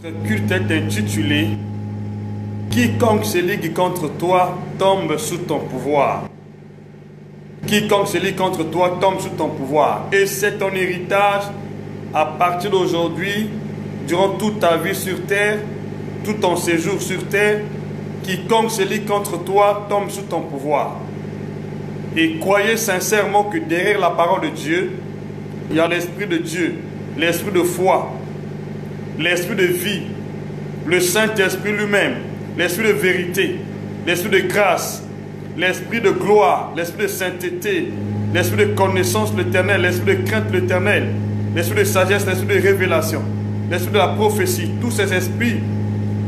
Notre culte est intitulé Quiconque se ligue contre toi tombe sous ton pouvoir. Quiconque se ligue contre toi tombe sous ton pouvoir. Et c'est ton héritage à partir d'aujourd'hui, durant toute ta vie sur terre, tout ton séjour sur terre. Quiconque se ligue contre toi tombe sous ton pouvoir. Et croyez sincèrement que derrière la parole de Dieu, il y a l'Esprit de Dieu, l'Esprit de foi, l'Esprit de vie, le Saint-Esprit lui-même, l'Esprit de vérité, l'Esprit de grâce, l'Esprit de gloire, l'Esprit de sainteté, l'Esprit de connaissance de l'Éternel, l'Esprit de crainte de l'Éternel, l'Esprit de sagesse, l'Esprit de révélation, l'Esprit de la prophétie. Tous ces esprits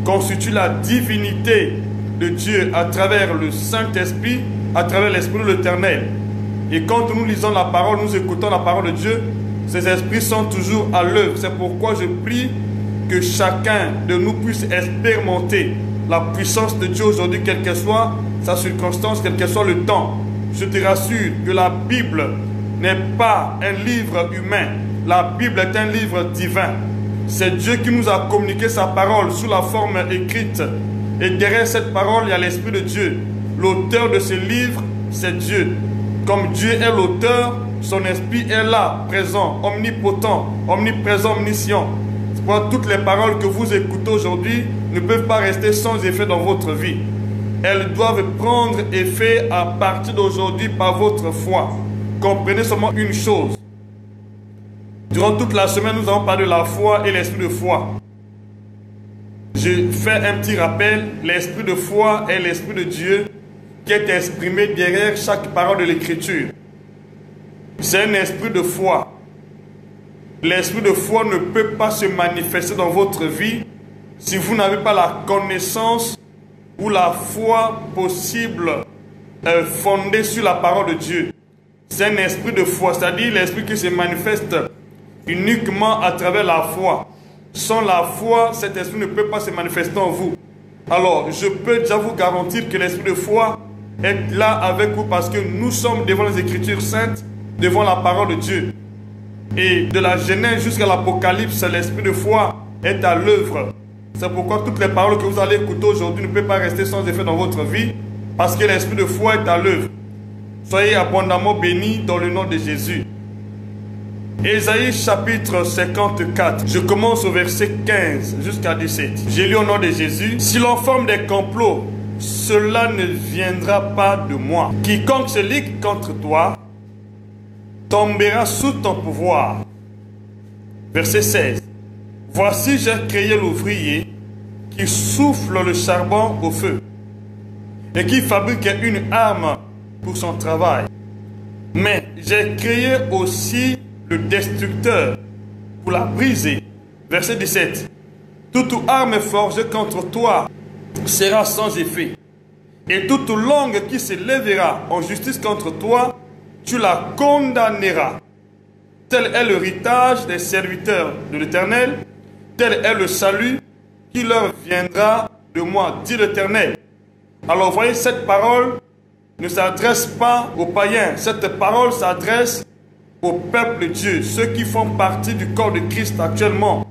constituent la divinité de Dieu à travers le Saint-Esprit, à travers l'Esprit de l'Éternel. Et quand nous lisons la parole, nous écoutons la parole de Dieu, ces esprits sont toujours à l'œuvre. C'est pourquoi je prie que chacun de nous puisse expérimenter la puissance de Dieu aujourd'hui, quelle que soit sa circonstance, quel que soit le temps. Je te rassure que la Bible n'est pas un livre humain. La Bible est un livre divin. C'est Dieu qui nous a communiqué sa parole sous la forme écrite. Et derrière cette parole, il y a l'Esprit de Dieu. L'auteur de ce livre, c'est Dieu. Comme Dieu est l'auteur, son esprit est là, présent, omnipotent, omniprésent, omniscient. C'est pourquoi toutes les paroles que vous écoutez aujourd'hui ne peuvent pas rester sans effet dans votre vie. Elles doivent prendre effet à partir d'aujourd'hui par votre foi. Comprenez seulement une chose. Durant toute la semaine, nous allons parler de la foi et l'esprit de foi. Je fais un petit rappel. L'esprit de foi est l'esprit de Dieu qui est exprimé derrière chaque parole de l'Écriture. C'est un esprit de foi. L'esprit de foi ne peut pas se manifester dans votre vie si vous n'avez pas la connaissance ou la foi possible fondée sur la parole de Dieu. C'est un esprit de foi, c'est-à-dire l'esprit qui se manifeste uniquement à travers la foi. Sans la foi, cet esprit ne peut pas se manifester en vous. Alors, je peux déjà vous garantir que l'esprit de foi est là avec vous parce que nous sommes devant les Écritures saintes, devant la parole de Dieu. Et de la Genèse jusqu'à l'Apocalypse, l'esprit de foi est à l'œuvre. C'est pourquoi toutes les paroles que vous allez écouter aujourd'hui ne peuvent pas rester sans effet dans votre vie parce que l'esprit de foi est à l'œuvre. Soyez abondamment bénis dans le nom de Jésus. Ésaïe chapitre 54, je commence au verset 15 jusqu'à 17. J'ai lu au nom de Jésus. Si l'on forme des complots, cela ne viendra pas de moi. Quiconque se ligue contre toi tombera sous ton pouvoir. Verset 16. Voici, j'ai créé l'ouvrier qui souffle le charbon au feu et qui fabrique une arme pour son travail. Mais j'ai créé aussi le destructeur pour la briser. Verset 17. Toute arme forgée contre toi sera sans effet. Et toute langue qui se lèvera en justice contre toi, tu la condamneras. Tel est l'héritage des serviteurs de l'Éternel. Tel est le salut qui leur viendra de moi, dit l'Éternel. Alors voyez, cette parole ne s'adresse pas aux païens. Cette parole s'adresse au peuple de Dieu, ceux qui font partie du corps de Christ actuellement.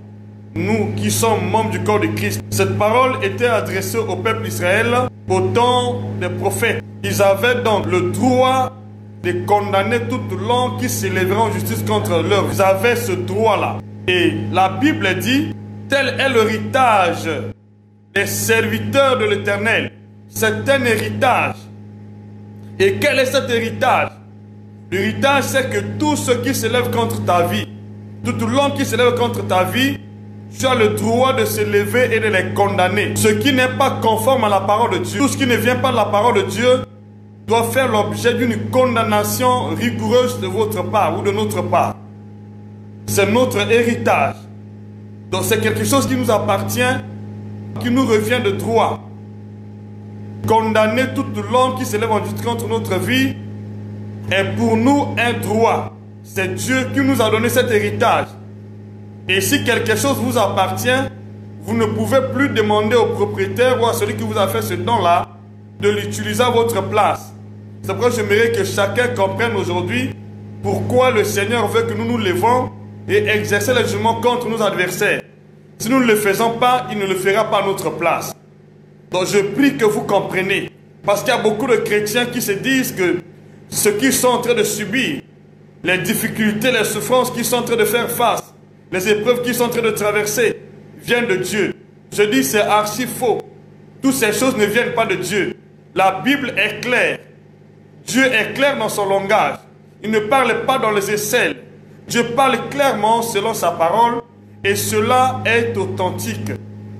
Nous qui sommes membres du corps de Christ. Cette parole était adressée au peuple d'Israël au temps des prophètes. Ils avaient donc le droit de condamner toute langue qui s'élèverait en justice contre leur. Ils avaient ce droit-là. Et la Bible dit, tel est l'héritage des serviteurs de l'Éternel. C'est un héritage. Et quel est cet héritage? L'héritage, c'est que tout ce qui s'élève contre ta vie, toute langue qui s'élève contre ta vie, tu as le droit de se lever et de les condamner. Ce qui n'est pas conforme à la parole de Dieu, tout ce qui ne vient pas de la parole de Dieu, doit faire l'objet d'une condamnation rigoureuse de votre part ou de notre part. C'est notre héritage. Donc c'est quelque chose qui nous appartient, qui nous revient de droit. Condamner toute langue qui s'élève en justice contre notre vie est pour nous un droit. C'est Dieu qui nous a donné cet héritage. Et si quelque chose vous appartient, vous ne pouvez plus demander au propriétaire ou à celui qui vous a fait ce don-là de l'utiliser à votre place. C'est pourquoi j'aimerais que chacun comprenne aujourd'hui pourquoi le Seigneur veut que nous nous levons et exercer le jugement contre nos adversaires. Si nous ne le faisons pas, il ne le fera pas à notre place. Donc je prie que vous compreniez. Parce qu'il y a beaucoup de chrétiens qui se disent que ce qu'ils sont en train de subir, les difficultés, les souffrances qu'ils sont en train de faire face, les épreuves qu'ils sont en train de traverser, viennent de Dieu. Je dis c'est archi faux. Toutes ces choses ne viennent pas de Dieu. La Bible est claire. Dieu est clair dans son langage. Il ne parle pas dans les aisselles. Dieu parle clairement selon sa parole et cela est authentique.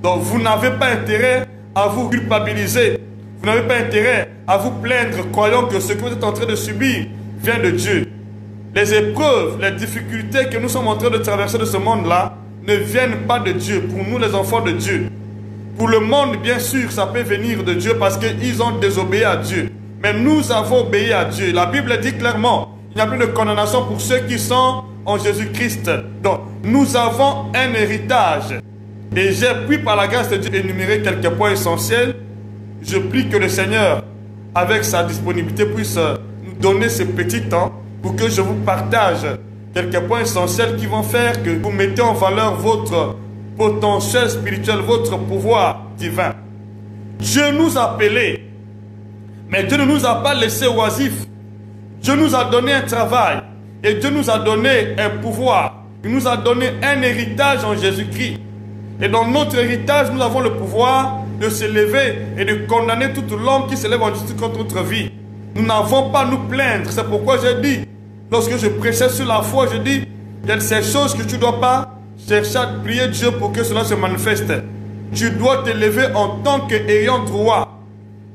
Donc vous n'avez pas intérêt à vous culpabiliser. Vous n'avez pas intérêt à vous plaindre croyant que ce que vous êtes en train de subir vient de Dieu. Les épreuves, les difficultés que nous sommes en train de traverser de ce monde-là ne viennent pas de Dieu, pour nous les enfants de Dieu. Pour le monde, bien sûr, ça peut venir de Dieu parce qu'ils ont désobéi à Dieu. Mais nous avons obéi à Dieu. La Bible dit clairement, il n'y a plus de condamnation pour ceux qui sont en Jésus-Christ. Donc, nous avons un héritage. Et j'ai pu, par la grâce de Dieu, énumérer quelques points essentiels. Je prie que le Seigneur, avec sa disponibilité, puisse nous donner ce petit temps pour que je vous partage quelques points essentiels qui vont faire que vous mettez en valeur votre potentiel spirituel, votre pouvoir divin. Dieu nous a appelés, mais Dieu ne nous a pas laissés oisifs. Dieu nous a donné un travail et Dieu nous a donné un pouvoir. Il nous a donné un héritage en Jésus-Christ. Et dans notre héritage, nous avons le pouvoir de se lever et de condamner toute l'homme qui se lève en justice contre notre vie. Nous n'avons pas à nous plaindre. C'est pourquoi j'ai dit, lorsque je prêchais sur la foi, je dis, il y a ces choses que tu ne dois pas chercher à prier Dieu pour que cela se manifeste. Tu dois te lever en tant qu'ayant droit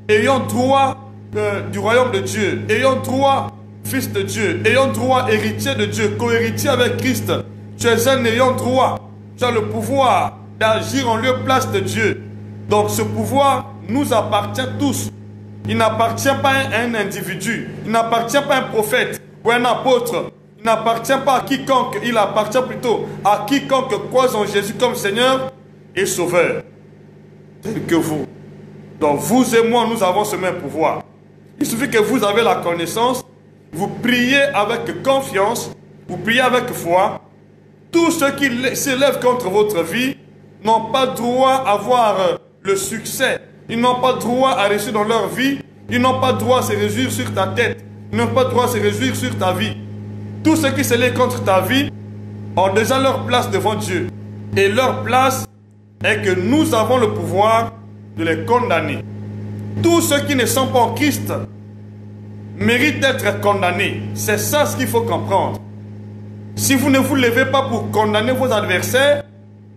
du royaume de Dieu, ayant droit fils de Dieu, ayant droit héritier de Dieu, co-héritier avec Christ. Tu es un ayant droit. Tu as le pouvoir d'agir en lieu place de Dieu. Donc ce pouvoir nous appartient tous. Il n'appartient pas à un individu. Il n'appartient pas à un prophète ou à un apôtre. Il n'appartient pas à quiconque. Il appartient plutôt à quiconque croit en Jésus comme Seigneur et Sauveur. Tel que vous. Donc vous et moi, nous avons ce même pouvoir. Il suffit que vous avez la connaissance. Vous priez avec confiance. Vous priez avec foi. Tous ceux qui s'élèvent contre votre vie n'ont pas droit à avoir le succès. Ils n'ont pas droit à réussir dans leur vie. Ils n'ont pas droit à se réjouir sur ta tête. Ils n'ont pas droit à se réjouir sur ta vie. Tous ceux qui s'élèvent contre ta vie ont déjà leur place devant Dieu. Et leur place est que nous avons le pouvoir de les condamner. Tous ceux qui ne sont pas en Christ méritent d'être condamnés. C'est ça ce qu'il faut comprendre. Si vous ne vous levez pas pour condamner vos adversaires,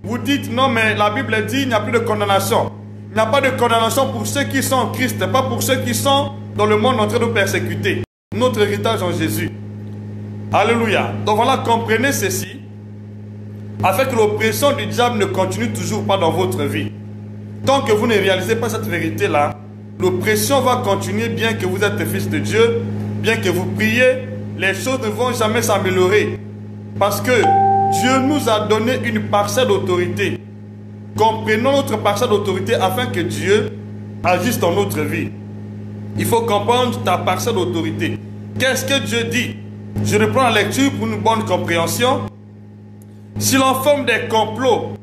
vous dites non mais la Bible dit il n'y a plus de condamnation. Il n'y a pas de condamnation pour ceux qui sont en Christ, pas pour ceux qui sont dans le monde en train de nous persécuter. Notre héritage en Jésus. Alléluia. Donc voilà, comprenez ceci, afin que l'oppression du diable ne continue toujours pas dans votre vie. Tant que vous ne réalisez pas cette vérité-là, l'oppression va continuer bien que vous êtes fils de Dieu, bien que vous priez, les choses ne vont jamais s'améliorer. Parce que Dieu nous a donné une parcelle d'autorité. Comprenons notre parcelle d'autorité afin que Dieu agisse dans notre vie. Il faut comprendre ta parcelle d'autorité. Qu'est-ce que Dieu dit? Je reprends la lecture pour une bonne compréhension. Si l'on forme des complots,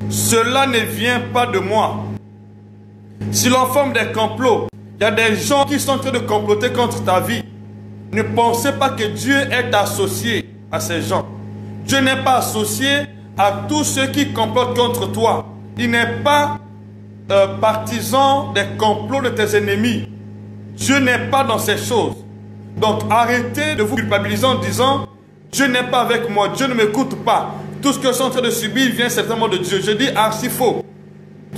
cela ne vient pas de moi. Si l'on forme des complots, il y a des gens qui sont en train de comploter contre ta vie. Ne pensez pas que Dieu est associé à ces gens. Dieu n'est pas associé à tous ceux qui complotent contre toi. Il n'est pas partisan des complots de tes ennemis. Dieu n'est pas dans ces choses. Donc arrêtez de vous culpabiliser en disant Dieu n'est pas avec moi, Dieu ne m'écoute pas. Tout ce que je suis en train de subir vient certainement de Dieu. Je dis archi faux.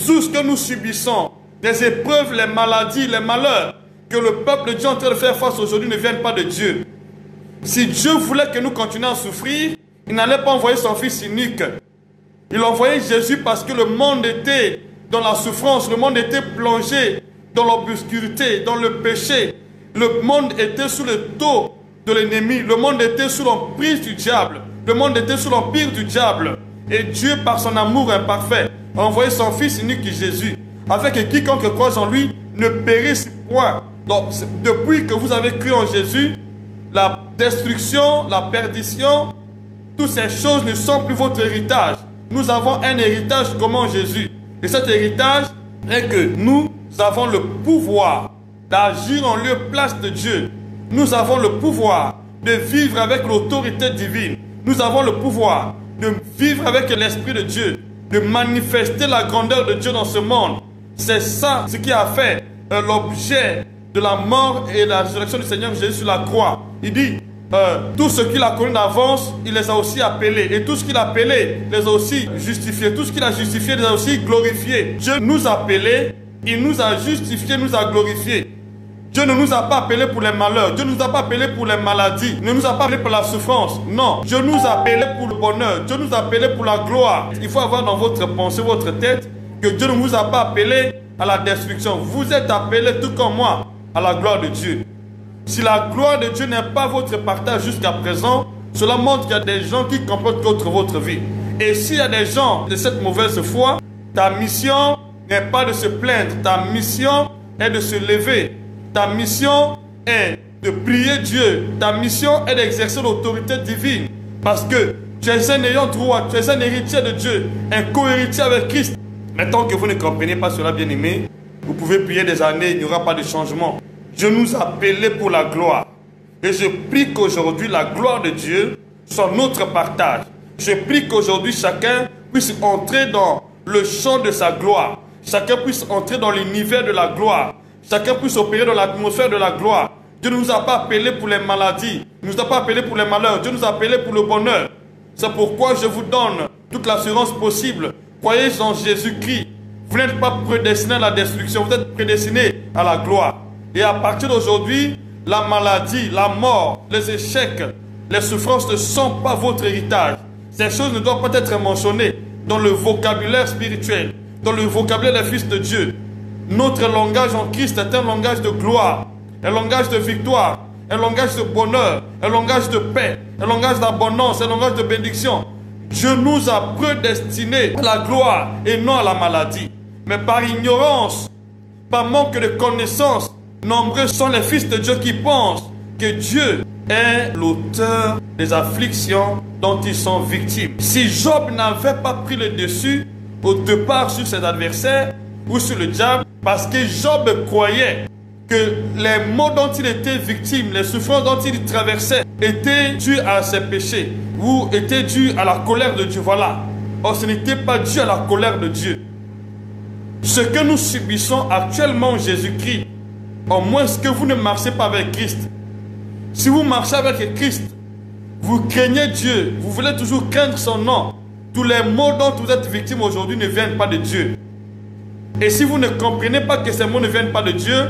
Tout ce que nous subissons, les épreuves, les maladies, les malheurs que le peuple de Dieu est en train de faire face aujourd'hui ne viennent pas de Dieu. Si Dieu voulait que nous continuions à souffrir, il n'allait pas envoyer son fils unique. Il envoyait Jésus parce que le monde était dans la souffrance, le monde était plongé dans l'obscurité, dans le péché. Le monde était sous le taux de l'ennemi, le monde était sous l'emprise du diable, le monde était sous l'empire du diable. Et Dieu, par son amour imparfait, a envoyé son fils unique Jésus, afin que quiconque croit en lui ne périsse point. Donc, depuis que vous avez cru en Jésus, la destruction, la perdition, toutes ces choses ne sont plus votre héritage. nous avons un héritage commun en Jésus. Et cet héritage est que nous avons le pouvoir d'agir en lieu place de Dieu. Nous avons le pouvoir de vivre avec l'autorité divine. Nous avons le pouvoir de vivre avec l'Esprit de Dieu, de manifester la grandeur de Dieu dans ce monde. C'est ça ce qui a fait l'objet de la mort et de la résurrection du Seigneur Jésus sur la croix. Il dit, tout ce qu'il a connu d'avance, il les a aussi appelés. Et tout ce qu'il a appelé, les a aussi justifiés. Tout ce qu'il a justifié, les a aussi glorifiés. Dieu nous a appelés, il nous a justifiés, nous a glorifiés. Dieu ne nous a pas appelés pour les malheurs. Dieu ne nous a pas appelés pour les maladies. Il ne nous a pas appelés pour la souffrance. Non. Dieu nous a appelés pour le bonheur. Dieu nous a appelés pour la gloire. Il faut avoir dans votre pensée, votre tête, que Dieu ne vous a pas appelés à la destruction. Vous êtes appelés tout comme moi à la gloire de Dieu. Si la gloire de Dieu n'est pas votre partage jusqu'à présent, cela montre qu'il y a des gens qui complotent contre votre vie. Et s'il y a des gens de cette mauvaise foi, ta mission n'est pas de se plaindre. Ta mission est de se lever. Ta mission est de prier Dieu. Ta mission est d'exercer l'autorité divine. Parce que tu es un ayant droit, tu es un héritier de Dieu, un co-héritier avec Christ. Mais tant que vous ne comprenez pas cela, bien-aimé, vous pouvez prier des années, il n'y aura pas de changement. Dieu nous a appelés pour la gloire. Et je prie qu'aujourd'hui, la gloire de Dieu soit notre partage. Je prie qu'aujourd'hui, chacun puisse entrer dans le champ de sa gloire. Chacun puisse entrer dans l'univers de la gloire. Chacun puisse opérer dans l'atmosphère de la gloire. Dieu ne nous a pas appelés pour les maladies. Il ne nous a pas appelés pour les malheurs. Dieu nous a appelés pour le bonheur. C'est pourquoi je vous donne toute l'assurance possible. Croyez en Jésus-Christ. Vous n'êtes pas prédestinés à la destruction. Vous êtes prédestinés à la gloire. Et à partir d'aujourd'hui, la maladie, la mort, les échecs, les souffrances ne sont pas votre héritage. Ces choses ne doivent pas être mentionnées dans le vocabulaire spirituel, dans le vocabulaire des fils de Dieu. Notre langage en Christ est un langage de gloire, un langage de victoire, un langage de bonheur, un langage de paix, un langage d'abondance, un langage de bénédiction. Dieu nous a prédestinés à la gloire et non à la maladie. Mais par ignorance, par manque de connaissance, nombreux sont les fils de Dieu qui pensent que Dieu est l'auteur des afflictions dont ils sont victimes. Si Job n'avait pas pris le dessus au départ sur ses adversaires ou sur le diable, parce que Job croyait que les maux dont il était victime, les souffrances dont il traversait étaient dues à ses péchés ou étaient dues à la colère de Dieu. Voilà. Or, ce n'était pas dû à la colère de Dieu. Ce que nous subissons actuellement en Jésus-Christ, au moins que vous ne marchez pas avec Christ. Si vous marchez avec Christ, vous craignez Dieu, vous voulez toujours craindre son nom. Tous les maux dont vous êtes victime aujourd'hui ne viennent pas de Dieu. Et si vous ne comprenez pas que ces mots ne viennent pas de Dieu,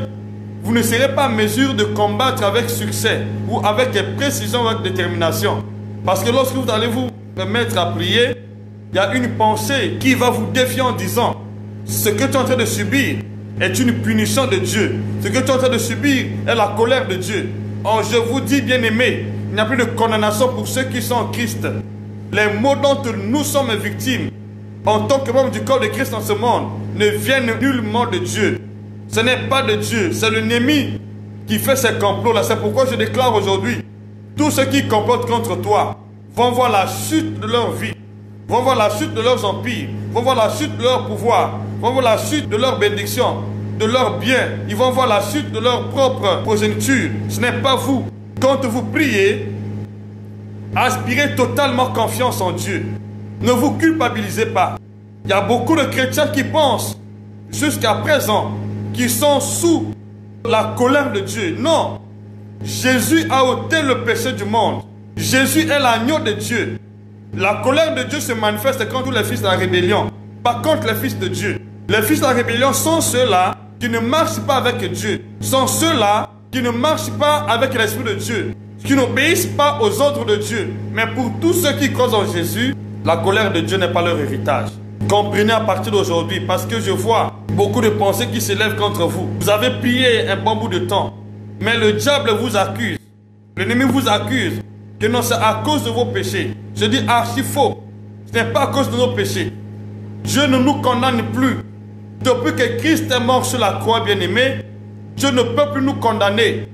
vous ne serez pas en mesure de combattre avec succès ou avec précision, avec détermination. Parce que lorsque vous allez vous mettre à prier, il y a une pensée qui va vous défier en disant: ce que tu es en train de subir est une punition de Dieu. Ce que tu es en train de subir est la colère de Dieu. Or, je vous dis, bien-aimés, il n'y a plus de condamnation pour ceux qui sont en Christ. Les maux dont nous sommes victimes, en tant que membres du corps de Christ dans ce monde, ne viennent nullement de Dieu. Ce n'est pas de Dieu, c'est l'ennemi qui fait ces complots-là. C'est pourquoi je déclare aujourd'hui, tous ceux qui complotent contre toi vont voir la chute de leur vie, vont voir la chute de leurs empires, vont voir la chute de leur pouvoir, vont voir la chute de leur bénédiction, de leurs biens. Ils vont voir la chute de leur propre progéniture. Ce n'est pas vous. Quand vous priez, aspirez totalement confiance en Dieu. Ne vous culpabilisez pas. Il y a beaucoup de chrétiens qui pensent, jusqu'à présent, qu'ils sont sous la colère de Dieu. Non. Jésus a ôté le péché du monde. Jésus est l'agneau de Dieu. La colère de Dieu se manifeste contre les fils de la rébellion, pas contre les fils de Dieu. Les fils de la rébellion sont ceux-là qui ne marchent pas avec Dieu, sont ceux-là qui ne marchent pas avec l'Esprit de Dieu, qui n'obéissent pas aux ordres de Dieu. Mais pour tous ceux qui croient en Jésus, la colère de Dieu n'est pas leur héritage. Comprenez à partir d'aujourd'hui, parce que je vois beaucoup de pensées qui s'élèvent contre vous. Vous avez prié un bon bout de temps, mais le diable vous accuse, l'ennemi vous accuse, que non, c'est à cause de vos péchés. Je dis archi faux. Ce n'est pas à cause de nos péchés. Dieu ne nous condamne plus. Depuis que Christ est mort sur la croix, bien-aimé, Dieu ne peut plus nous condamner.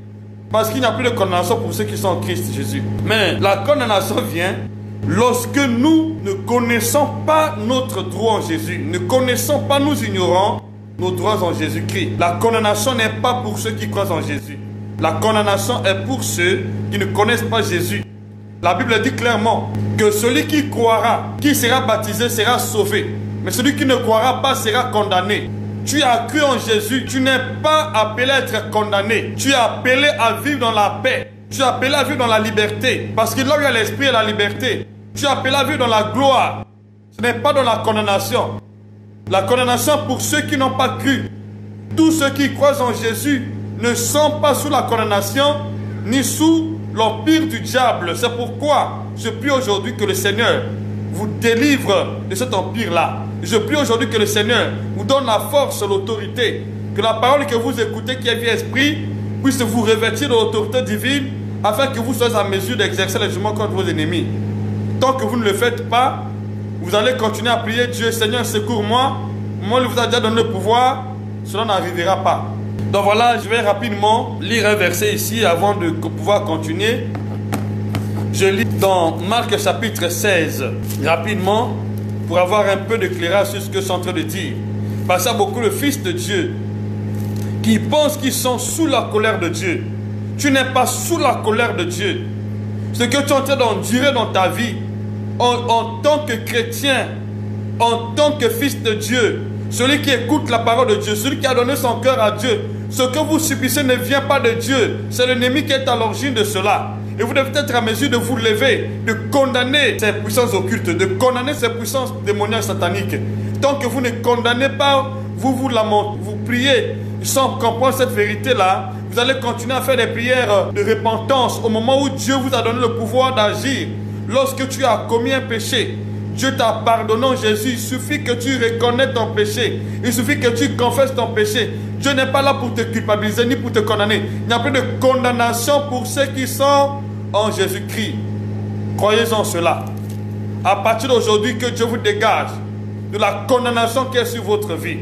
Parce qu'il n'y a plus de condamnation pour ceux qui sont en Christ Jésus. Mais la condamnation vient Lorsque nous ne connaissons pas notre droit en Jésus, ne connaissons pas, nous ignorons nos droits en Jésus-Christ. La condamnation n'est pas pour ceux qui croient en Jésus. La condamnation est pour ceux qui ne connaissent pas Jésus. La Bible dit clairement que celui qui croira, qui sera baptisé, sera sauvé. Mais celui qui ne croira pas sera condamné. Tu as cru en Jésus, tu n'es pas appelé à être condamné. Tu es appelé à vivre dans la paix. Tu es appelé à vivre dans la liberté. Parce que là où il y a l'esprit et la liberté, tu es appelé à vivre dans la gloire. Ce n'est pas dans la condamnation. La condamnation pour ceux qui n'ont pas cru. Tous ceux qui croient en Jésus ne sont pas sous la condamnation, ni sous l'empire du diable. C'est pourquoi je prie aujourd'hui que le Seigneur vous délivre de cet empire-là. Je prie aujourd'hui que le Seigneur vous donne la force, l'autorité, que la parole que vous écoutez, qui est vie esprit, puisse vous revêtir de l'autorité divine, afin que vous soyez en mesure d'exercer le jugement contre vos ennemis. Tant que vous ne le faites pas, vous allez continuer à prier Dieu, Seigneur, secours-moi. Moi, il vous a déjà donné le pouvoir, cela n'arrivera pas. Donc voilà, je vais rapidement lire un verset ici avant de pouvoir continuer. Je lis dans Marc chapitre 16, rapidement, pour avoir un peu d'éclairage sur ce que je suis en train de dire. Parce qu'il y a beaucoup de fils de Dieu qui pensent qu'ils sont sous la colère de Dieu. Tu n'es pas sous la colère de Dieu. Ce que tu es en train d'endurer dans ta vie, en tant que chrétien, en tant que fils de Dieu, celui qui écoute la parole de Dieu, celui qui a donné son cœur à Dieu, ce que vous subissez ne vient pas de Dieu. C'est l'ennemi qui est à l'origine de cela. Et vous devez être à mesure de vous lever, de condamner ces puissances occultes, de condamner ces puissances démoniaques sataniques. Tant que vous ne condamnez pas, vous lamentez, vous priez sans comprendre cette vérité-là, vous allez continuer à faire des prières de repentance au moment où Dieu vous a donné le pouvoir d'agir. Lorsque tu as commis un péché, Dieu t'a pardonné en Jésus. Il suffit que tu reconnaisses ton péché. Il suffit que tu confesses ton péché. Dieu n'est pas là pour te culpabiliser ni pour te condamner. Il n'y a plus de condamnation pour ceux qui sont en Jésus-Christ. Croyez en cela. À partir d'aujourd'hui, que Dieu vous dégage de la condamnation qui est sur votre vie.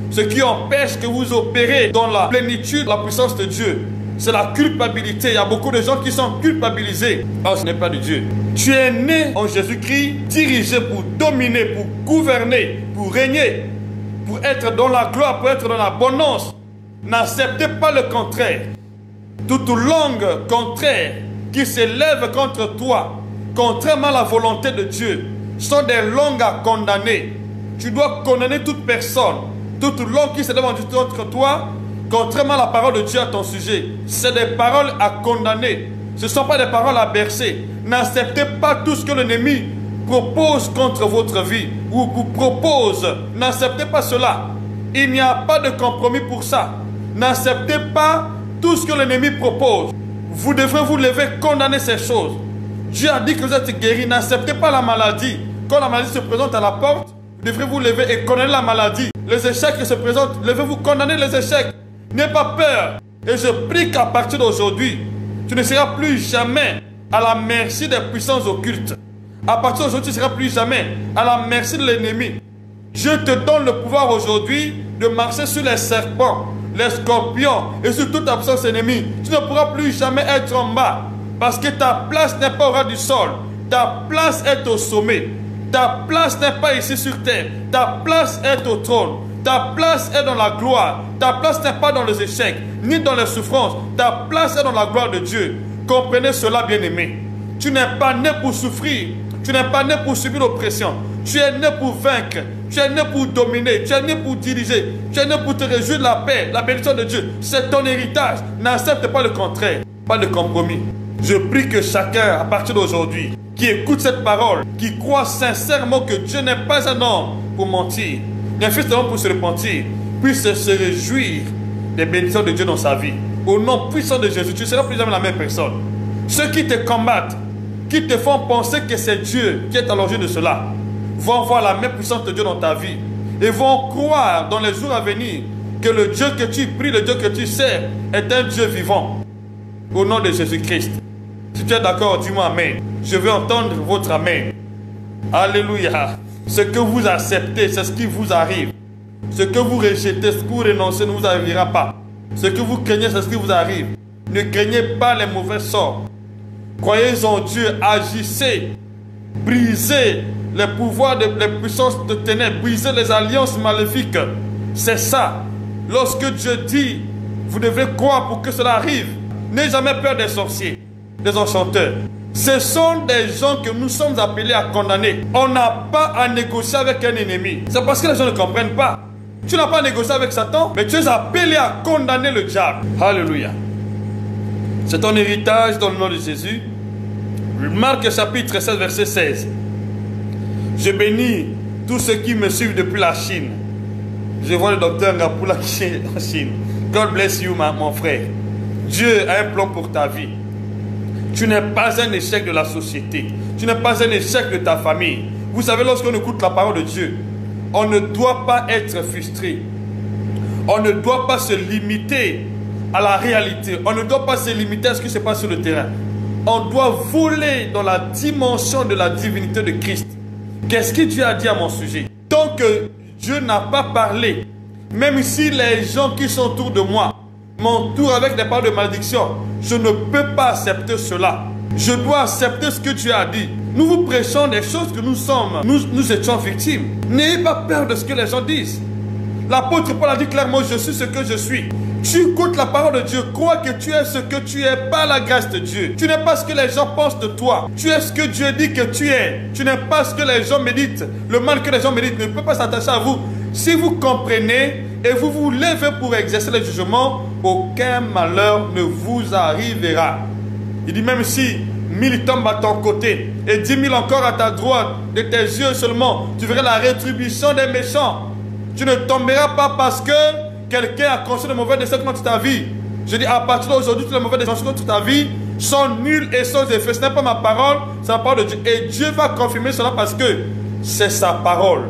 Ce qui empêche que vous opérez dans la plénitude de la puissance de Dieu, c'est la culpabilité. Il y a beaucoup de gens qui sont culpabilisés. Oh, ce n'est pas de Dieu. Tu es né en Jésus-Christ, dirigé pour dominer, pour gouverner, pour régner, pour être dans la gloire, pour être dans l'abondance. N'acceptez pas le contraire. Toute langue contraire qui s'élève contre toi, contrairement à la volonté de Dieu, sont des langues à condamner. Tu dois condamner toute personne, toute langue qui s'élève contre toi, contrairement à la parole de Dieu à ton sujet. C'est des paroles à condamner. Ce ne sont pas des paroles à bercer. N'acceptez pas tout ce que l'ennemi propose contre votre vie ou vous propose. N'acceptez pas cela. Il n'y a pas de compromis pour ça. N'acceptez pas tout ce que l'ennemi propose. Vous devrez vous lever, condamner ces choses. Dieu a dit que vous êtes guéri. N'acceptez pas la maladie. Quand la maladie se présente à la porte, vous devrez vous lever et condamner la maladie. Les échecs qui se présentent, levez-vous, condamnez les échecs. N'aie pas peur. Et je prie qu'à partir d'aujourd'hui, tu ne seras plus jamais à la merci des puissances occultes. À partir d'aujourd'hui, tu ne seras plus jamais à la merci de l'ennemi. Dieu te donne le pouvoir aujourd'hui de marcher sur les serpents, les scorpions et sur toute absence ennemie. Tu ne pourras plus jamais être en bas. Parce que ta place n'est pas au ras du sol. Ta place est au sommet. Ta place n'est pas ici sur terre. Ta place est au trône. Ta place est dans la gloire. Ta place n'est pas dans les échecs, ni dans les souffrances. Ta place est dans la gloire de Dieu. Comprenez cela, bien-aimé. Tu n'es pas né pour souffrir. Tu n'es pas né pour subir l'oppression. Tu es né pour vaincre. Tu es né pour dominer. Tu es né pour diriger. Tu es né pour te réjouir de la paix, la bénédiction de Dieu. C'est ton héritage. N'accepte pas le contraire. Pas de compromis. Je prie que chacun, à partir d'aujourd'hui, qui écoute cette parole, qui croit sincèrement que Dieu n'est pas un homme pour mentir, ni un fils de l'homme pour se repentir, puisse se réjouir des bénédictions de Dieu dans sa vie. Au nom puissant de Jésus, tu ne seras plus jamais la même personne. Ceux qui te combattent, qui te font penser que c'est Dieu qui est à l'origine de cela, vont voir la même puissance de Dieu dans ta vie et vont croire dans les jours à venir que le Dieu que tu pries, le Dieu que tu sers est un Dieu vivant. Au nom de Jésus-Christ. Si tu es d'accord, dis-moi Amen. Je veux entendre votre Amen. Alléluia. Ce que vous acceptez, c'est ce qui vous arrive. Ce que vous rejetez, ce que vous renoncez ne vous arrivera pas. Ce que vous craignez, c'est ce qui vous arrive. Ne craignez pas les mauvais sorts. Croyez en Dieu, agissez briser les pouvoirs, les puissances de ténèbres, briser les alliances maléfiques. C'est ça. Lorsque Dieu dit, vous devez croire pour que cela arrive. N'ayez jamais peur des sorciers, des enchanteurs. Ce sont des gens que nous sommes appelés à condamner. On n'a pas à négocier avec un ennemi. C'est parce que les gens ne comprennent pas. Tu n'as pas négocié avec Satan, mais tu es appelé à condamner le diable. Alléluia. C'est ton héritage dans le nom de Jésus. Marc chapitre 16, verset 16. Je bénis tous ceux qui me suivent depuis la Chine. Je vois le docteur Ngapula qui est en Chine. God bless you, mon frère. Dieu a un plan pour ta vie. Tu n'es pas un échec de la société. Tu n'es pas un échec de ta famille. Vous savez, lorsqu'on écoute la parole de Dieu, on ne doit pas être frustré. On ne doit pas se limiter à la réalité. On ne doit pas se limiter à ce qui se passe sur le terrain. On doit voler dans la dimension de la divinité de Christ. Qu'est-ce que Dieu a dit à mon sujet? Tant que Dieu n'a pas parlé, même si les gens qui sont autour de moi m'entourent avec des paroles de malédiction, je ne peux pas accepter cela. Je dois accepter ce que Dieu a dit. Nous vous prêchons des choses que nous étions victimes. N'ayez pas peur de ce que les gens disent. L'apôtre Paul a dit clairement, je suis ce que je suis. Tu écoutes la parole de Dieu, crois que tu es ce que tu es par la grâce de Dieu. Tu n'es pas ce que les gens pensent de toi. Tu es ce que Dieu dit que tu es. Tu n'es pas ce que les gens méditent. Le mal que les gens méditent ne peut pas s'attacher à vous. Si vous comprenez et vous vous levez pour exercer le jugement, aucun malheur ne vous arrivera. Il dit même si 1000 tombent à ton côté et 10 000 encore à ta droite, de tes yeux seulement, tu verras la rétribution des méchants. Tu ne tomberas pas parce que quelqu'un a construit de mauvais desseins contre ta vie. Je dis à partir d'aujourd'hui, tous les mauvais desseins contre ta vie sont nuls et sans effet. Ce n'est pas ma parole, c'est la parole de Dieu. Et Dieu va confirmer cela parce que c'est sa parole.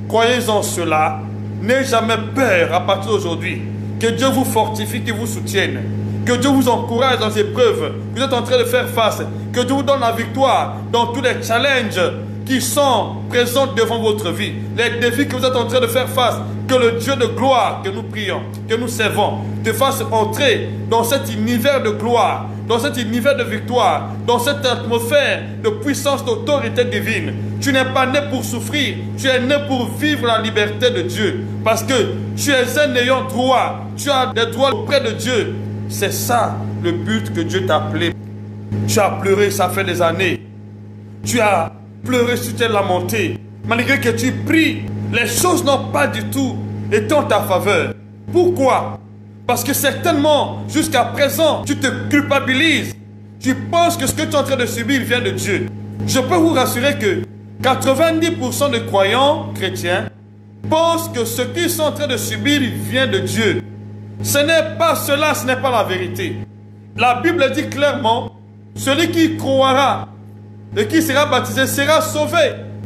Croyez en cela. N'ayez jamais peur à partir d'aujourd'hui. Que Dieu vous fortifie, qu'il vous soutienne. Que Dieu vous encourage dans les épreuves que vous êtes en train de faire face. Que Dieu vous donne la victoire dans tous les challenges qui sont présents devant votre vie. Les défis que vous êtes en train de faire face. Que le Dieu de gloire que nous prions, que nous servons, te fasse entrer dans cet univers de gloire, dans cet univers de victoire, dans cette atmosphère de puissance, d'autorité divine. Tu n'es pas né pour souffrir, tu es né pour vivre la liberté de Dieu. Parce que tu es un ayant droit, tu as des droits auprès de Dieu. C'est ça le but que Dieu t'a appelé. Tu as pleuré, ça fait des années. Tu as pleuré, tu t'es lamenté. Malgré que tu pries, les choses n'ont pas du tout été en ta faveur. Pourquoi? Parce que certainement, jusqu'à présent, tu te culpabilises. Tu penses que ce que tu es en train de subir vient de Dieu. Je peux vous rassurer que 90% des croyants chrétiens pensent que ce qu'ils sont en train de subir vient de Dieu. Ce n'est pas cela, ce n'est pas la vérité. La Bible dit clairement, celui qui croira et qui sera baptisé sera sauvé.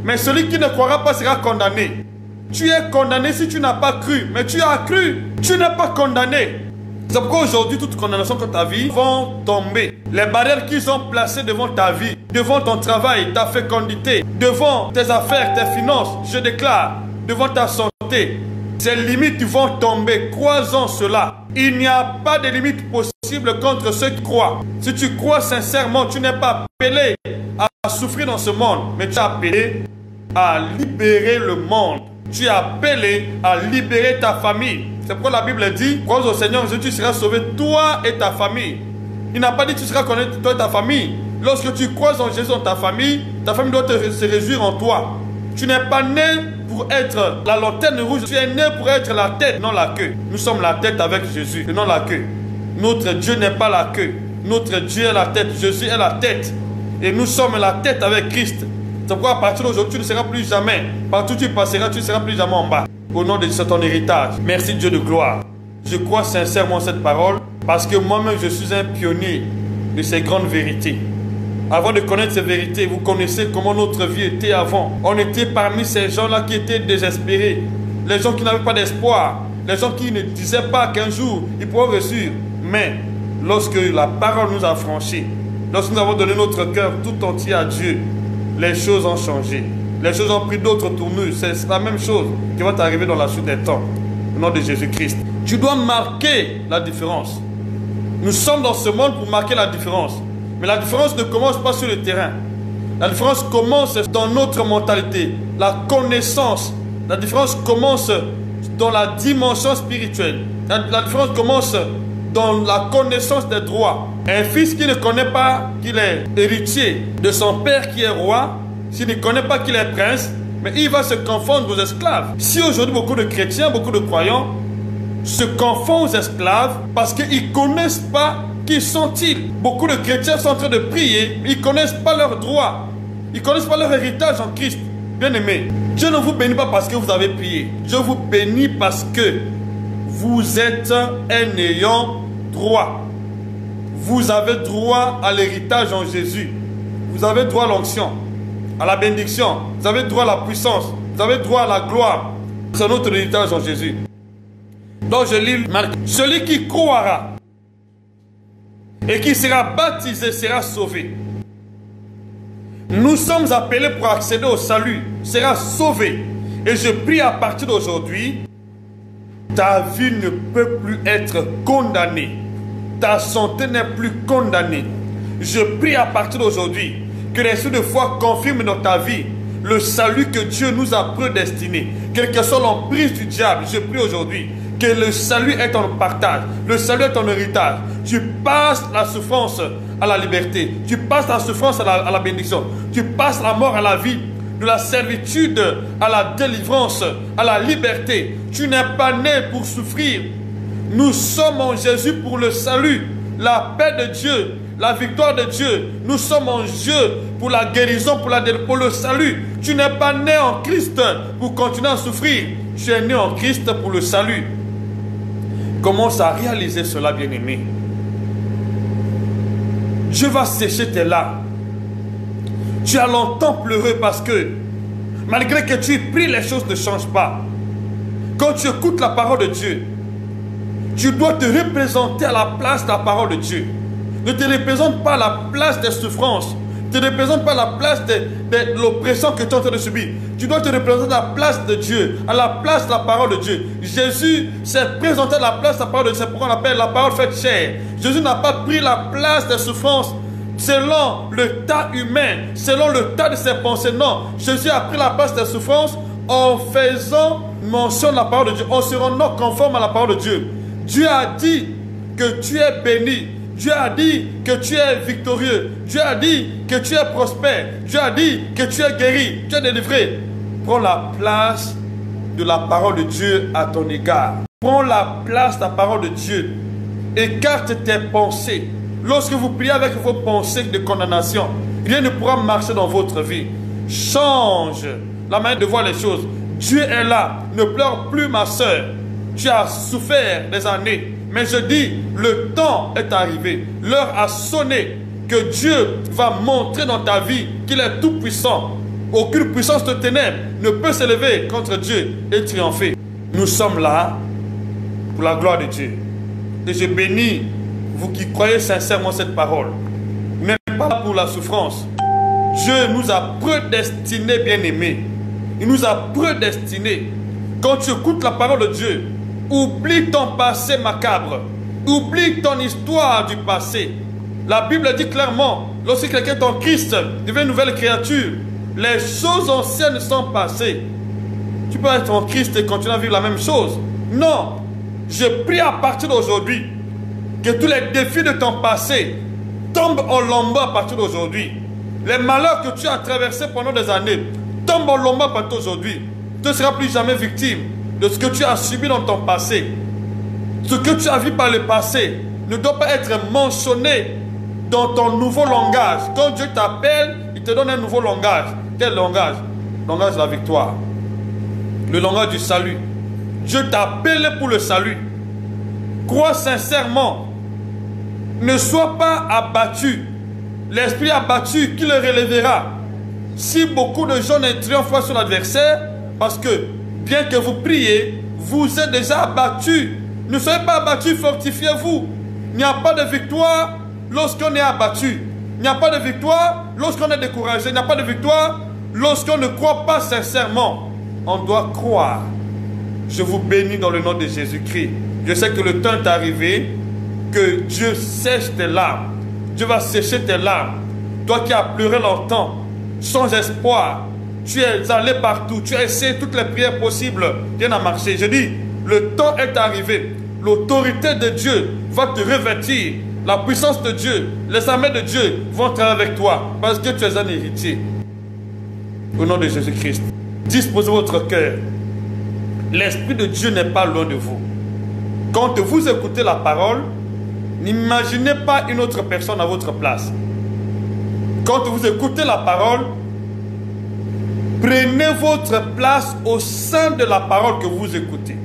Mais celui qui ne croira pas sera condamné. Tu es condamné si tu n'as pas cru. Mais tu as cru. Tu n'es pas condamné. C'est pourquoi aujourd'hui, toute condamnation contre ta vie vont tomber. Les barrières qu'ils ont placées devant ta vie, devant ton travail, ta fécondité, devant tes affaires, tes finances, je déclare, devant ta santé, ces limites vont tomber. Crois-en cela. Il n'y a pas de limite possible contre ceux qui croient. Si tu crois sincèrement, tu n'es pas appelé à souffrir dans ce monde, mais tu es appelé à libérer le monde. Tu es appelé à libérer ta famille. C'est pourquoi la Bible dit, crois au Seigneur, tu seras sauvé, toi et ta famille. Il n'a pas dit que tu seras connu, toi et ta famille. Lorsque tu crois en Jésus dans ta famille doit se réjouir en toi. Tu n'es pas né pour être la lanterne rouge, tu es né pour être la tête, non la queue. Nous sommes la tête avec Jésus, et non la queue. Notre Dieu n'est pas la queue. Notre Dieu est la tête, Jésus est la tête. Et nous sommes la tête avec Christ. C'est pourquoi à partir d'aujourd'hui, tu ne seras plus jamais. Partout où tu passeras, tu ne seras plus jamais en bas. Au nom de ton héritage. Merci Dieu de gloire. Je crois sincèrement cette parole parce que moi-même, je suis un pionnier de ces grandes vérités. Avant de connaître ces vérités, vous connaissez comment notre vie était avant. On était parmi ces gens-là qui étaient désespérés. Les gens qui n'avaient pas d'espoir. Les gens qui ne disaient pas qu'un jour, ils pourront réussir. Mais lorsque la parole nous a franchis, lorsque nous avons donné notre cœur tout entier à Dieu, les choses ont changé. Les choses ont pris d'autres tournures. C'est la même chose qui va t'arriver dans la suite des temps. Au nom de Jésus-Christ. Tu dois marquer la différence. Nous sommes dans ce monde pour marquer la différence. Mais la différence ne commence pas sur le terrain. La différence commence dans notre mentalité, la connaissance. La différence commence dans la dimension spirituelle. La différence commence dans la connaissance des droits. Un fils qui ne connaît pas qu'il est héritier de son père qui est roi, s'il ne connaît pas qu'il est prince, mais il va se confondre aux esclaves. Si aujourd'hui beaucoup de chrétiens, beaucoup de croyants se confondent aux esclaves parce qu'ils ne connaissent pas qui sont-ils. Beaucoup de chrétiens sont en train de prier, mais ils ne connaissent pas leurs droits. Ils ne connaissent pas leur héritage en Christ. Bien-aimés, Dieu ne vous bénit pas parce que vous avez prié. Dieu vous bénit parce que vous êtes un ayant droit. Vous avez droit à l'héritage en Jésus. Vous avez droit à l'onction, à la bénédiction. Vous avez droit à la puissance. Vous avez droit à la gloire. C'est notre héritage en Jésus. Donc je lis Marc. Celui qui croira et qui sera baptisé sera sauvé. Nous sommes appelés pour accéder au salut, sera sauvé. Et je prie à partir d'aujourd'hui, ta vie ne peut plus être condamnée. Ta santé n'est plus condamnée. Je prie à partir d'aujourd'hui que l'esprit de foi confirme dans ta vie le salut que Dieu nous a prédestiné. Quelle que soit l'emprise du diable, je prie aujourd'hui que le salut est ton partage, le salut est ton héritage. Tu passes la souffrance à la liberté, tu passes la souffrance à la bénédiction, tu passes la mort à la vie, de la servitude à la délivrance, à la liberté. Tu n'es pas né pour souffrir. Nous sommes en Jésus pour le salut, la paix de Dieu, la victoire de Dieu. Nous sommes en Dieu pour la guérison, pour le salut. Tu n'es pas né en Christ pour continuer à souffrir. Tu es né en Christ pour le salut. Commence à réaliser cela, bien-aimé. Dieu va sécher tes larmes. Tu as longtemps pleuré parce que, malgré que tu pries, les choses ne changent pas. Quand tu écoutes la parole de Dieu, tu dois te représenter à la place de la parole de Dieu. Ne te représente pas à la place des souffrances. Ne te représente pas à la place de l'oppression que tu es en train de subir. Tu dois te représenter à la place de Dieu, à la place de la parole de Dieu. Jésus s'est présenté à la place de la parole de Dieu. C'est pourquoi on appelle la parole faite chair. Jésus n'a pas pris la place des souffrances selon le tas humain, selon le tas de ses pensées. Non, Jésus a pris la place des souffrances en faisant mention de la parole de Dieu, en se rendant conforme à la parole de Dieu. Dieu a dit que tu es béni. Dieu a dit que tu es victorieux. Dieu a dit que tu es prospère. Dieu a dit que tu es guéri, tu es délivré. Prends la place de la parole de Dieu à ton égard. Prends la place de la parole de Dieu. Écarte tes pensées. Lorsque vous priez avec vos pensées de condamnation, rien ne pourra marcher dans votre vie. Change la manière de voir les choses. Dieu est là. Ne pleure plus, ma soeur. Tu as souffert des années. Mais je dis, le temps est arrivé. L'heure a sonné que Dieu va montrer dans ta vie qu'il est tout puissant. Aucune puissance de ténèbres ne peut s'élever contre Dieu et triompher. Nous sommes là pour la gloire de Dieu. Et je bénis vous qui croyez sincèrement cette parole. Vous n'êtes pas là pour la souffrance. Dieu nous a prédestinés, bien-aimés. Il nous a prédestinés. Quand tu écoutes la parole de Dieu, oublie ton passé macabre. Oublie ton histoire du passé. La Bible dit clairement, lorsque quelqu'un est en Christ, devient une nouvelle créature. Les choses anciennes sont passées. Tu peux être en Christ et continuer à vivre la même chose. Non. Je prie à partir d'aujourd'hui que tous les défis de ton passé tombent en lambeaux à partir d'aujourd'hui. Les malheurs que tu as traversés pendant des années tombent en lambeaux à partir d'aujourd'hui. Tu ne seras plus jamais victime de ce que tu as subi dans ton passé. Ce que tu as vu par le passé ne doit pas être mentionné dans ton nouveau langage. Quand Dieu t'appelle, il te donne un nouveau langage. Quel langage? Le langage de la victoire. Le langage du salut. Dieu t'a appelé pour le salut. Crois sincèrement. Ne sois pas abattu. L'esprit abattu qui le relèvera. Si beaucoup de gens ne triomphent pas sur l'adversaire, parce que bien que vous priez, vous êtes déjà abattu. Ne soyez pas abattu, fortifiez-vous. Il n'y a pas de victoire lorsqu'on est abattu. Il n'y a pas de victoire lorsqu'on est découragé. Il n'y a pas de victoire lorsqu'on ne croit pas sincèrement. On doit croire. Je vous bénis dans le nom de Jésus-Christ. Je sais que le temps est arrivé, que Dieu sèche tes larmes. Dieu va sécher tes larmes. Toi qui as pleuré longtemps, sans espoir. Tu es allé partout, tu as essayé toutes les prières possibles, rien n'a marché. Je dis, le temps est arrivé. L'autorité de Dieu va te revêtir. La puissance de Dieu, les armées de Dieu vont travailler avec toi parce que tu es un héritier. Au nom de Jésus-Christ, disposez votre cœur. L'Esprit de Dieu n'est pas loin de vous. Quand vous écoutez la parole, n'imaginez pas une autre personne à votre place. Quand vous écoutez la parole, prenez votre place au sein de la parole que vous écoutez.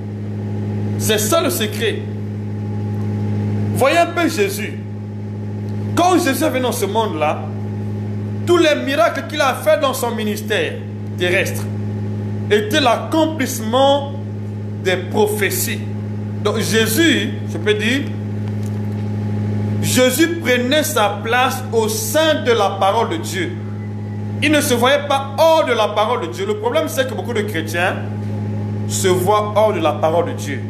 C'est ça le secret. Voyez un peu Jésus. Quand Jésus est venu dans ce monde-là, tous les miracles qu'il a fait dans son ministère terrestre étaient l'accomplissement des prophéties. Donc Jésus, je peux dire, Jésus prenait sa place au sein de la parole de Dieu. Il ne se voyait pas hors de la parole de Dieu. Le problème, c'est que beaucoup de chrétiens se voient hors de la parole de Dieu.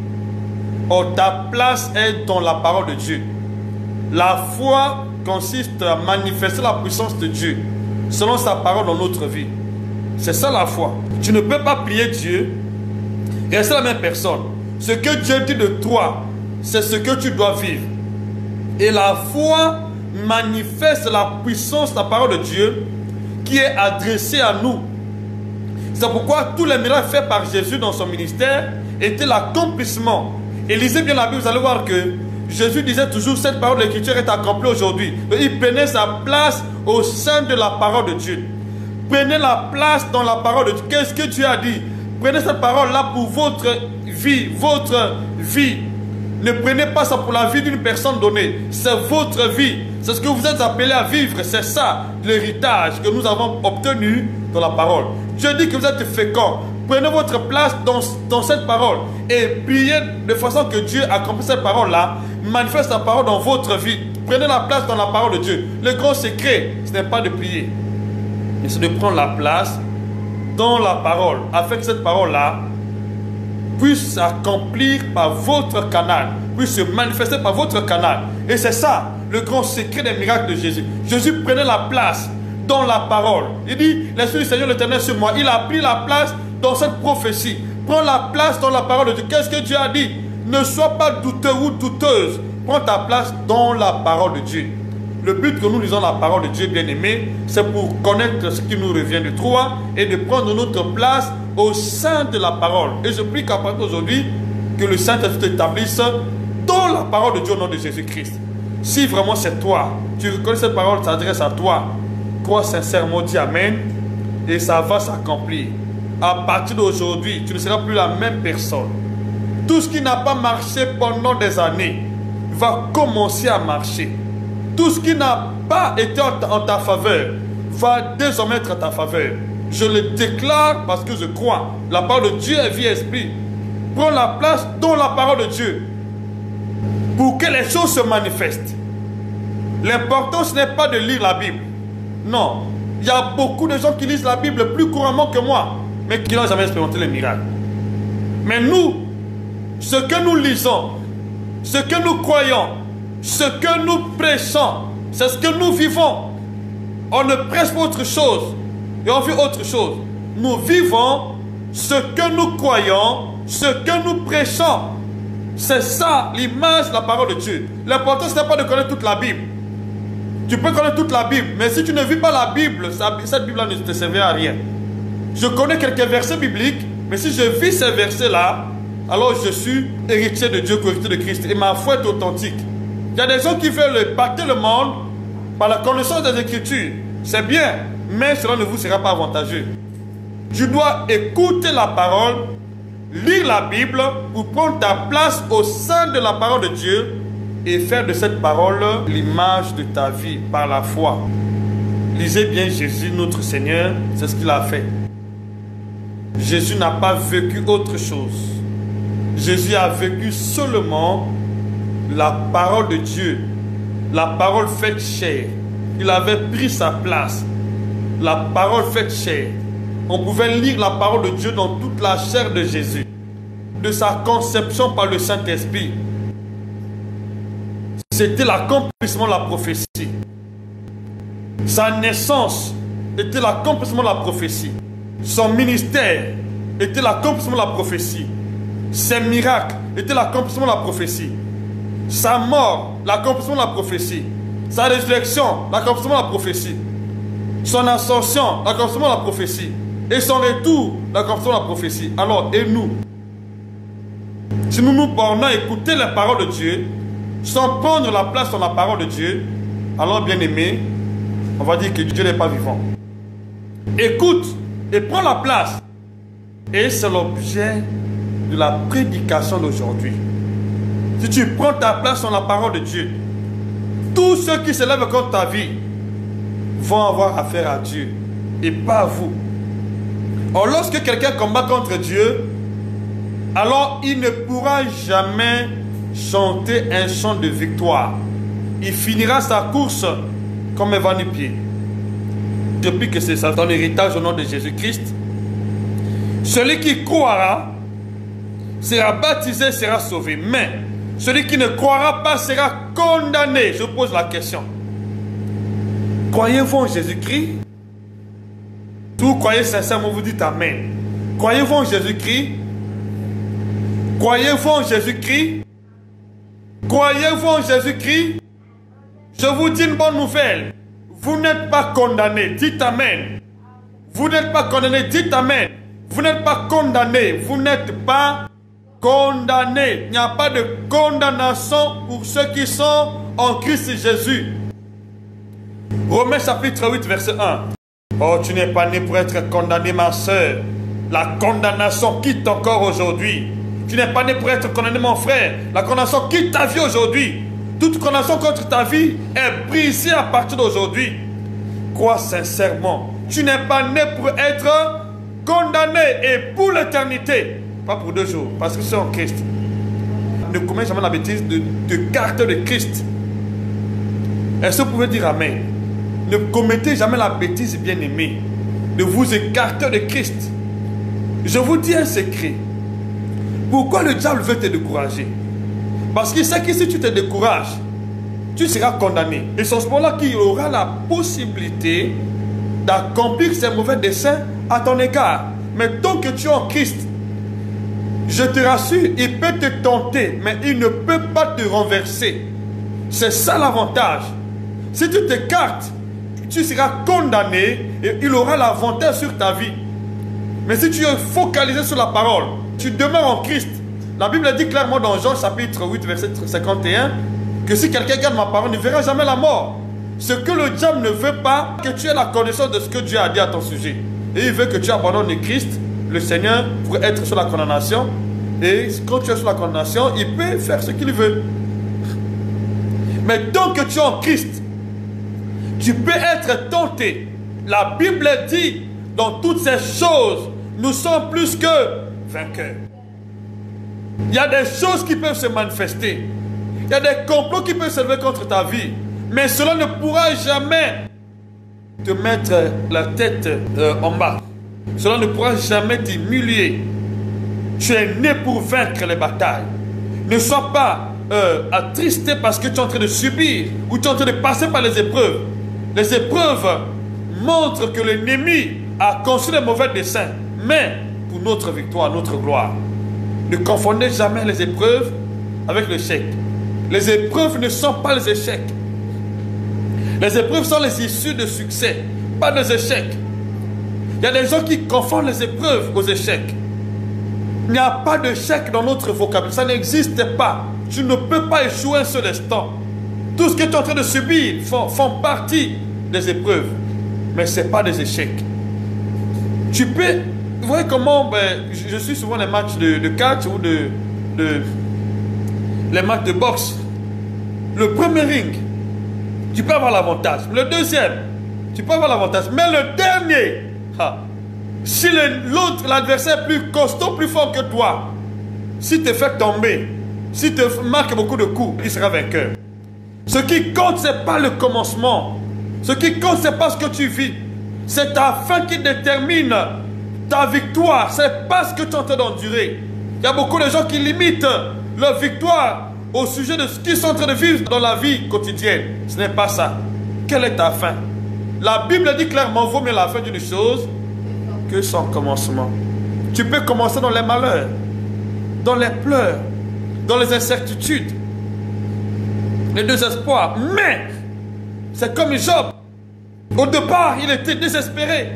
Or, ta place est dans la parole de Dieu. La foi consiste à manifester la puissance de Dieu selon sa parole dans notre vie. C'est ça la foi. Tu ne peux pas prier Dieu, rester la même personne. Ce que Dieu dit de toi, c'est ce que tu dois vivre. Et la foi manifeste la puissance de la parole de Dieu qui est adressée à nous. C'est pourquoi tous les miracles faits par Jésus dans son ministère étaient l'accomplissement. Et lisez bien la Bible, vous allez voir que Jésus disait toujours, cette parole de l'Écriture est accomplie aujourd'hui. Il prenait sa place au sein de la parole de Dieu. Prenez la place dans la parole de Dieu. Qu'est-ce que Dieu a dit? Prenez cette parole-là pour votre vie, votre vie. Ne prenez pas ça pour la vie d'une personne donnée. C'est votre vie. C'est ce que vous êtes appelés à vivre. C'est ça l'héritage que nous avons obtenu dans la parole. Dieu dit que vous êtes fécond. Prenez votre place dans cette parole et priez de façon que Dieu accomplisse cette parole-là, manifeste sa parole dans votre vie. Prenez la place dans la parole de Dieu. Le grand secret, ce n'est pas de prier, mais c'est de prendre la place dans la parole, afin que cette parole-là puisse s'accomplir par votre canal, puisse se manifester par votre canal. Et c'est ça, le grand secret des miracles de Jésus. Jésus prenait la place dans la parole. Il dit, l'Esprit du Seigneur l'Éternel sur moi. Il a pris la place dans cette prophétie. Prends la place dans la parole de Dieu. Qu'est-ce que Dieu a dit? Ne sois pas douteux ou douteuse. Prends ta place dans la parole de Dieu. Le but que nous lisons la parole de Dieu, bien-aimé, c'est pour connaître ce qui nous revient de toi et de prendre notre place au sein de la parole. Et je prie qu'à partir d'aujourd'hui, que le Saint-Esprit t'établisse dans la parole de Dieu au nom de Jésus-Christ. Si vraiment c'est toi, tu reconnais cette parole s'adresse à toi, crois sincèrement, dis Amen, et ça va s'accomplir. À partir d'aujourd'hui, tu ne seras plus la même personne. Tout ce qui n'a pas marché pendant des années va commencer à marcher. Tout ce qui n'a pas été en ta faveur va désormais être en ta faveur. Je le déclare parce que je crois. La parole de Dieu est vie et esprit. Prends la place dans la parole de Dieu pour que les choses se manifestent. L'important, ce n'est pas de lire la Bible. Non. Il y a beaucoup de gens qui lisent la Bible plus couramment que moi, mais qui n'ont jamais expérimenté les miracles. Mais nous, ce que nous lisons, ce que nous croyons, ce que nous prêchons, c'est ce que nous vivons. On ne prêche pas autre chose et on vit autre chose. Nous vivons ce que nous croyons, ce que nous prêchons. C'est ça l'image de la parole de Dieu. L'important, ce n'est pas de connaître toute la Bible. Tu peux connaître toute la Bible, mais si tu ne vis pas la Bible, cette Bible-là ne te servira à rien. Je connais quelques versets bibliques, mais si je vis ces versets-là, alors je suis héritier de Dieu, héritier de Christ, et ma foi est authentique. Il y a des gens qui veulent impacter le monde par la connaissance des Écritures. C'est bien, mais cela ne vous sera pas avantageux. Tu dois écouter la parole, lire la Bible pour prendre ta place au sein de la parole de Dieu et faire de cette parole l'image de ta vie par la foi. Lisez bien Jésus, notre Seigneur, c'est ce qu'il a fait. Jésus n'a pas vécu autre chose. Jésus a vécu seulement la parole de Dieu, la parole faite chair. Il avait pris sa place, la parole faite chair. On pouvait lire la parole de Dieu dans toute la chair de Jésus, de sa conception par le Saint-Esprit. C'était l'accomplissement de la prophétie. Sa naissance était l'accomplissement de la prophétie. Son ministère était l'accomplissement de la prophétie. Ses miracles étaient l'accomplissement de la prophétie. Sa mort, l'accomplissement de la prophétie. Sa résurrection, l'accomplissement de la prophétie. Son ascension, l'accomplissement de la prophétie. Et son retour, l'accomplissement de la prophétie. Alors, et nous? Si nous nous bornons à écouter les paroles de Dieu, sans prendre la place dans la parole de Dieu, alors, bien aimé, on va dire que Dieu n'est pas vivant. Écoute et prends la place. Et c'est l'objet de la prédication d'aujourd'hui. Si tu prends ta place dans la parole de Dieu, tous ceux qui se lèvent contre ta vie vont avoir affaire à Dieu et pas à vous. Or, lorsque quelqu'un combat contre Dieu, alors il ne pourra jamais chanter un chant de victoire. Il finira sa course comme un va-nu-pied. Je prie que c'est ça ton héritage au nom de Jésus-Christ. Celui qui croira sera baptisé, sera sauvé. Mais celui qui ne croira pas sera condamné. Je pose la question. Croyez-vous en Jésus-Christ? Si vous croyez sincèrement, vous dites Amen. Croyez-vous en Jésus-Christ? Croyez-vous en Jésus-Christ? Croyez-vous en Jésus-Christ? Je vous dis une bonne nouvelle. Vous n'êtes pas condamné. Dites Amen. Vous n'êtes pas condamné. Dites Amen. Vous n'êtes pas condamné. Vous n'êtes pas condamné. Il n'y a pas de condamnation pour ceux qui sont en Christ Jésus. Romains chapitre 8 verset 1. Oh, tu n'es pas né pour être condamné, ma soeur. La condamnation quitte encore aujourd'hui. Tu n'es pas né pour être condamné, mon frère. La condamnation quitte ta vie aujourd'hui. Toute condamnation contre ta vie est brisée à partir d'aujourd'hui. Crois sincèrement. Tu n'es pas né pour être condamné et pour l'éternité. Pas pour 2 jours, parce que c'est en Christ. Ne commets jamais la bêtise de caractère de Christ. Est-ce que vous pouvez dire Amen? Ne commettez jamais la bêtise, bien-aimé, de vous écarter de Christ. Je vous dis un secret. Pourquoi le diable veut te décourager? Parce qu'il sait que si tu te décourages, tu seras condamné. Et c'est en ce moment-là qu'il aura la possibilité d'accomplir ses mauvais desseins à ton égard. Mais tant que tu es en Christ, je te rassure, il peut te tenter, mais il ne peut pas te renverser. C'est ça l'avantage. Si tu t'écartes, tu seras condamné et il aura l'avantage sur ta vie. Mais si tu es focalisé sur la parole, tu demeures en Christ. La Bible dit clairement dans Jean chapitre 8 verset 51 que si quelqu'un garde ma parole, il ne verra jamais la mort. Ce que le diable ne veut pas, que tu aies la connaissance de ce que Dieu a dit à ton sujet. Et il veut que tu abandonnes le Christ, le Seigneur, pour être sur la condamnation. Et quand tu es sur la condamnation, il peut faire ce qu'il veut. Mais tant que tu es en Christ, tu peux être tenté. La Bible dit, dans toutes ces choses, nous sommes plus que vainqueurs. Il y a des choses qui peuvent se manifester. Il y a des complots qui peuvent se lever contre ta vie. Mais cela ne pourra jamais te mettre la tête en bas. Cela ne pourra jamais t'humilier. Tu es né pour vaincre les batailles. Ne sois pas attristé parce que tu es en train de subir ou tu es en train de passer par les épreuves. Les épreuves montrent que l'ennemi a conçu les mauvais desseins, mais pour notre victoire, notre gloire. Ne confondez jamais les épreuves avec l'échec. Les épreuves ne sont pas les échecs. Les épreuves sont les issues de succès, pas des échecs. Il y a des gens qui confondent les épreuves aux échecs. Il n'y a pas d'échec dans notre vocabulaire. Ça n'existe pas. Tu ne peux pas échouer un seul instant. Tout ce que tu es en train de subir font partie des épreuves. Mais ce n'est pas des échecs. Tu peux... Vous voyez comment je suis souvent les matchs de catch ou les matchs de boxe. Le premier ring, tu peux avoir l'avantage. Le deuxième, tu peux avoir l'avantage. Mais le dernier, si l'adversaire est plus costaud, plus fort que toi, s'il te fait tomber, s'il te marque beaucoup de coups, il sera vainqueur. Ce qui compte, ce n'est pas le commencement. Ce qui compte, ce n'est pas ce que tu vis. C'est ta fin qui détermine ta victoire. Ce n'est pas ce que tu es en train d'endurer. Il y a beaucoup de gens qui limitent leur victoire au sujet de ce qu'ils sont en train de vivre dans la vie quotidienne. Ce n'est pas ça. Quelle est ta fin? La Bible dit clairement, vaut mieux la fin d'une chose que son commencement. Tu peux commencer dans les malheurs, dans les pleurs, dans les incertitudes, les désespoirs. Mais, c'est comme Job. Au départ, il était désespéré.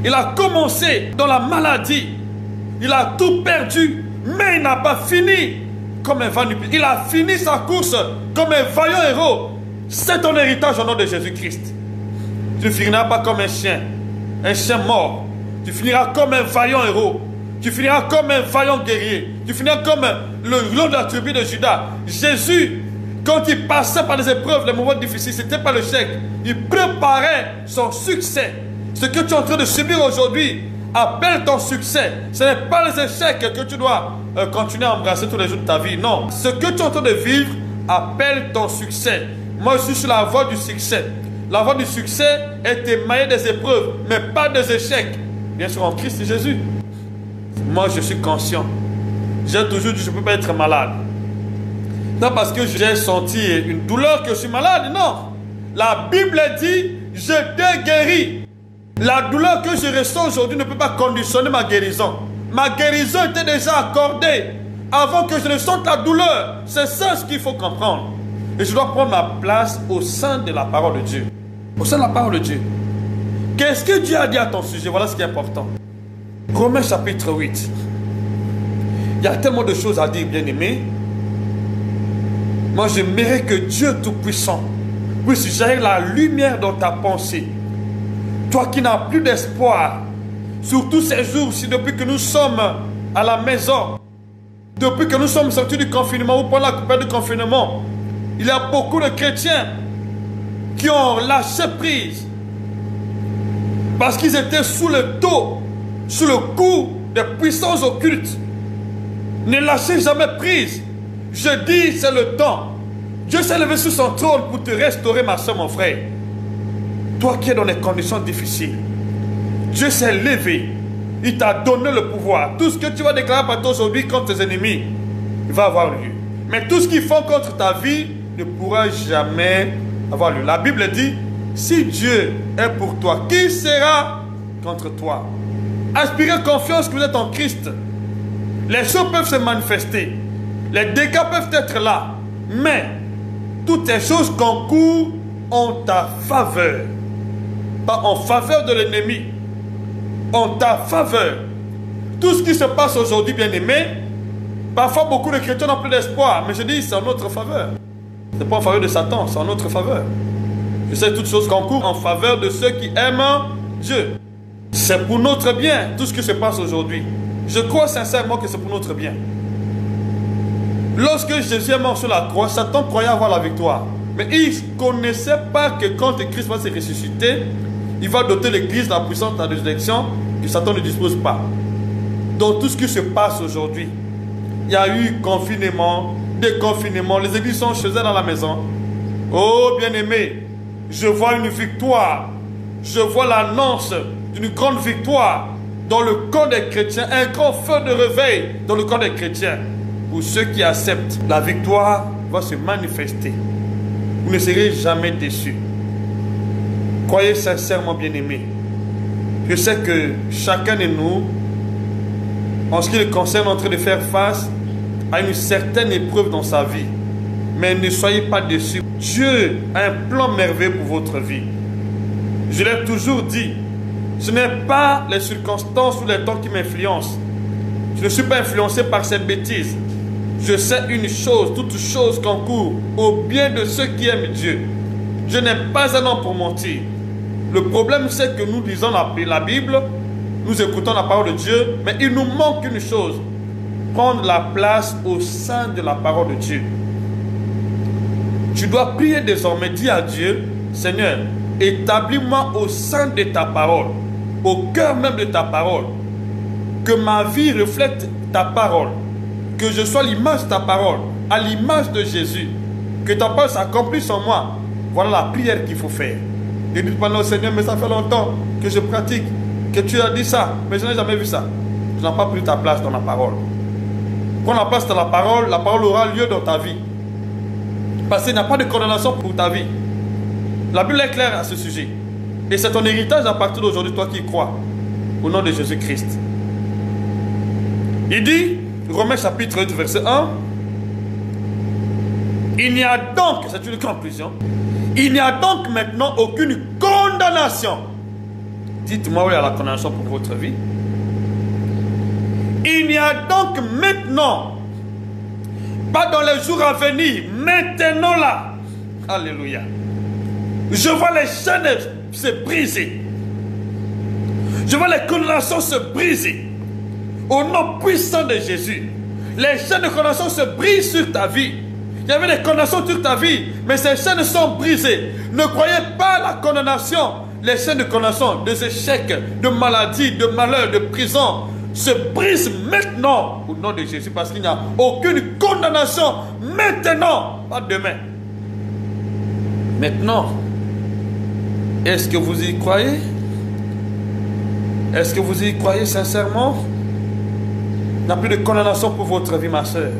Il a commencé dans la maladie. Il a tout perdu, mais il n'a pas fini comme un vainqueur. Il a fini sa course comme un vaillant héros. C'est ton héritage au nom de Jésus-Christ. Tu ne finiras pas comme un chien mort. Tu finiras comme un vaillant héros. Tu finiras comme un vaillant guerrier. Tu finiras comme le lion de la tribu de Judas. Jésus, quand il passait par les épreuves, les moments difficiles, ce n'était pas le chèque. Il préparait son succès. Ce que tu es en train de subir aujourd'hui appelle ton succès. Ce n'est pas les échecs que tu dois continuer à embrasser tous les jours de ta vie. Non. Ce que tu es en train de vivre appelle ton succès. Moi, je suis sur la voie du succès. La voie du succès est émaillée des épreuves, mais pas des échecs. Bien sûr, en Christ Jésus. Moi, je suis conscient. J'ai toujours dit, je ne peux pas être malade. Non, parce que j'ai senti une douleur que je suis malade. Non. La Bible dit, je t'ai guéri. La douleur que je ressens aujourd'hui ne peut pas conditionner ma guérison. Ma guérison était déjà accordée avant que je ne sente la douleur. C'est ça ce qu'il faut comprendre. Et je dois prendre ma place au sein de la parole de Dieu. Au sein de la parole de Dieu. Qu'est-ce que Dieu a dit à ton sujet? Voilà ce qui est important. Romains chapitre 8. Il y a tellement de choses à dire, bien-aimé. Moi, j'aimerais que Dieu Tout-Puissant puisse gérer la lumière dans ta pensée. Toi qui n'as plus d'espoir, surtout ces jours-ci, depuis que nous sommes à la maison, depuis que nous sommes sortis du confinement ou pendant la période du confinement, il y a beaucoup de chrétiens qui ont lâché prise parce qu'ils étaient sous le dos, sous le coup des puissances occultes. Ne lâchez jamais prise. Je dis, c'est le temps. Dieu s'est levé sur son trône pour te restaurer, ma soeur, mon frère. Toi qui es dans des conditions difficiles, Dieu s'est levé. Il t'a donné le pouvoir. Tout ce que tu vas déclarer par toi aujourd'hui contre tes ennemis, il va avoir lieu. Mais tout ce qu'ils font contre ta vie ne pourra jamais avoir lieu. La Bible dit, si Dieu est pour toi, qui sera contre toi? Inspirez confiance que vous êtes en Christ. Les choses peuvent se manifester. Les dégâts peuvent être là. Mais toutes les choses concourent en ta faveur. Pas en faveur de l'ennemi. En ta faveur. Tout ce qui se passe aujourd'hui, bien-aimé, parfois beaucoup de chrétiens n'ont plus d'espoir. Mais je dis, c'est en notre faveur. Ce n'est pas en faveur de Satan, c'est en notre faveur. Je sais que toutes choses concourent en faveur de ceux qui aiment Dieu. C'est pour notre bien, tout ce qui se passe aujourd'hui. Je crois sincèrement que c'est pour notre bien. Lorsque Jésus est mort sur la croix, Satan croyait avoir la victoire. Mais il ne connaissait pas que quand Christ va se ressusciter, il va doter l'église de la puissance de la résurrection que Satan ne dispose pas. Donc tout ce qui se passe aujourd'hui, il y a eu confinement, déconfinement, les églises sont chez elles dans la maison. Oh bien-aimé, je vois une victoire. Je vois l'annonce d'une grande victoire dans le corps des chrétiens, un grand feu de réveil dans le corps des chrétiens. Pour ceux qui acceptent, la victoire va se manifester. Vous ne serez jamais déçus. Croyez sincèrement, bien-aimés. Je sais que chacun de nous, en ce qui le concerne, est en train de faire face à une certaine épreuve dans sa vie. Mais ne soyez pas déçus. Dieu a un plan merveilleux pour votre vie. Je l'ai toujours dit. Ce n'est pas les circonstances ou les temps qui m'influencent. Je ne suis pas influencé par ces bêtises. Je sais une chose, toute chose concourt au bien de ceux qui aiment Dieu. Je n'ai pas un nom pour mentir. Le problème, c'est que nous lisons la Bible, nous écoutons la parole de Dieu, mais il nous manque une chose. Prendre la place au sein de la parole de Dieu. Tu dois prier désormais, dis à Dieu, Seigneur, établis-moi au sein de ta parole, au cœur même de ta parole, que ma vie reflète ta parole, que je sois l'image de ta parole, à l'image de Jésus, que ta parole s'accomplisse en moi. Voilà la prière qu'il faut faire. Ne dites pas non, Seigneur, mais ça fait longtemps que je pratique, que tu as dit ça, mais je n'ai jamais vu ça. Tu n'as pas pris ta place dans la parole. Prends la place dans la parole aura lieu dans ta vie. Parce qu'il n'y a pas de condamnation pour ta vie. La Bible est claire à ce sujet. Et c'est ton héritage à partir d'aujourd'hui, toi qui crois. Au nom de Jésus-Christ. Il dit, Romains chapitre 8, verset 1. Il n'y a donc, c'est une conclusion, il n'y a donc maintenant aucune condamnation. Dites-moi où il y a la condamnation pour votre vie. Il n'y a donc maintenant, pas dans les jours à venir, maintenant là. Alléluia. Je vois les chaînes se briser. Je vois les condamnations se briser. Au nom puissant de Jésus. Les chaînes de condamnation se brisent sur ta vie. Il y avait des condamnations sur ta vie, mais ces chaînes sont brisées. Ne croyez pas à la condamnation. Les chaînes de condamnation, des échecs, de maladies, de malheurs, de prison se brisent maintenant au nom de Jésus, parce qu'il n'y a aucune condamnation maintenant, pas demain. Maintenant, est-ce que vous y croyez? Est-ce que vous y croyez sincèrement? Il n'y a plus de condamnation pour votre vie, ma soeur.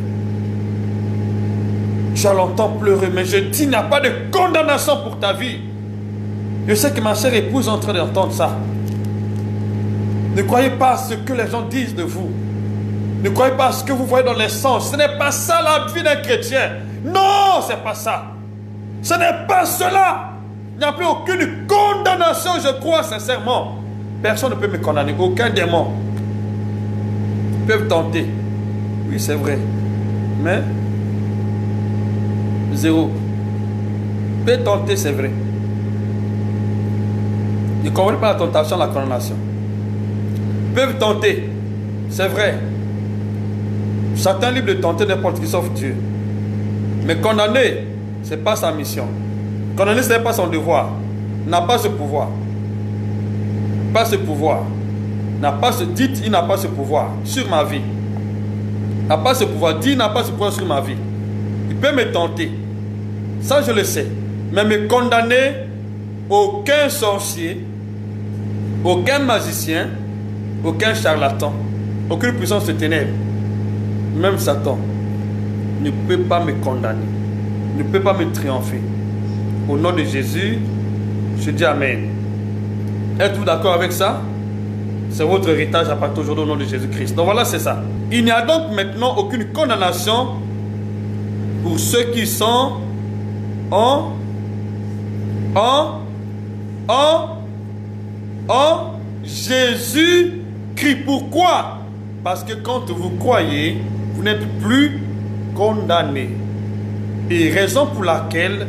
Je l'entends pleurer, mais je dis, il n'y a pas de condamnation pour ta vie. Je sais que ma chère épouse est en train d'entendre ça. Ne croyez pas à ce que les gens disent de vous. Ne croyez pas à ce que vous voyez dans les sens. Ce n'est pas ça la vie d'un chrétien. Non, ce n'est pas ça. Ce n'est pas cela. Il n'y a plus aucune condamnation, je crois sincèrement. Personne ne peut me condamner, aucun démon. Ils peuvent tenter. Oui, c'est vrai. Mais, zéro. Ils peuvent tenter, c'est vrai. Ne comprenez pas la tentation, la condamnation. Ils peuvent tenter, c'est vrai. Chacun libre de tenter n'importe qui sauf Dieu. Mais condamner, ce n'est pas sa mission. Condamner, ce n'est pas son devoir. Il n'a pas ce pouvoir. Pas ce pouvoir. N'a pas ce, dites, il n'a pas ce pouvoir sur ma vie. Il n'a pas ce pouvoir. Dites, il n'a pas ce pouvoir sur ma vie. Il peut me tenter. Ça, je le sais. Mais me condamner, aucun sorcier, aucun magicien, aucun charlatan, aucune puissance de ténèbres, même Satan, ne peut pas me condamner, ne peut pas me triompher. Au nom de Jésus, je dis Amen. Êtes-vous d'accord avec ça? C'est votre héritage à partir d'aujourd'hui au nom de Jésus-Christ. Donc voilà, c'est ça. Il n'y a donc maintenant aucune condamnation pour ceux qui sont en Jésus-Christ. Pourquoi? Parce que quand vous croyez, vous n'êtes plus condamné. Et raison pour laquelle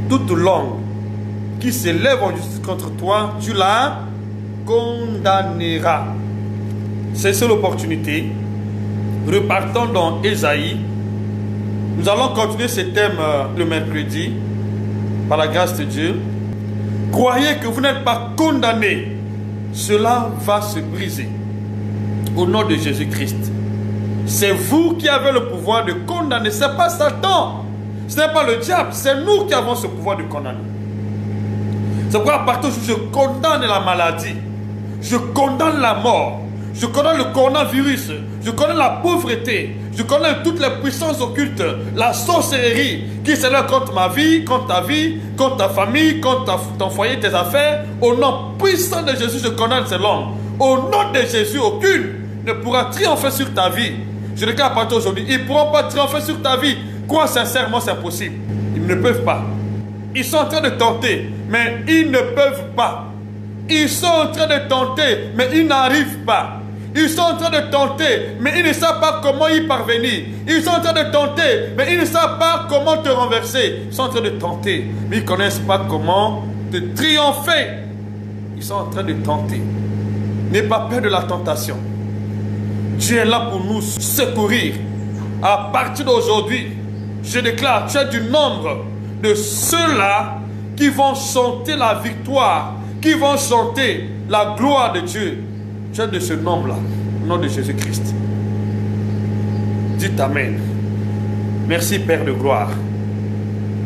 toute langue qui s'élève en justice contre toi, tu la condamneras. C'est ça l'opportunité. Repartons dans Ésaïe. Nous allons continuer ce thème le mercredi, par la grâce de Dieu. Croyez que vous n'êtes pas condamné. Cela va se briser. Au nom de Jésus-Christ. C'est vous qui avez le pouvoir de condamner. Ce n'est pas Satan. Ce n'est pas le diable. C'est nous qui avons ce pouvoir de condamner. C'est pourquoi à partir d'aujourd'hui, je condamne la maladie. Je condamne la mort. Je condamne le coronavirus. Je condamne la pauvreté. Je condamne toutes les puissances occultes. La sorcellerie qui s'élève contre ma vie, contre ta vie, contre ta famille, contre ton foyer, tes affaires. Au nom puissant de Jésus, je condamne ces langues. Au nom de Jésus, aucune ne pourra triompher sur ta vie. Je déclare à partir d'aujourd'hui, ils ne pourront pas triompher sur ta vie. Crois sincèrement, c'est impossible. Ils ne peuvent pas. Ils sont en train de tenter, mais ils ne peuvent pas. Ils sont en train de tenter, mais ils n'arrivent pas. Ils sont en train de tenter, mais ils ne savent pas comment y parvenir. Ils sont en train de tenter, mais ils ne savent pas comment te renverser. Ils sont en train de tenter, mais ils ne connaissent pas comment te triompher. Ils sont en train de tenter. N'aie pas peur de la tentation. Dieu est là pour nous secourir. À partir d'aujourd'hui, je déclare, tu es du nombre de ceux-là qui vont chanter la victoire, qui vont chanter la gloire de Dieu. Tu es de ce nombre-là, au nom de Jésus-Christ. Dites Amen. Merci Père de gloire.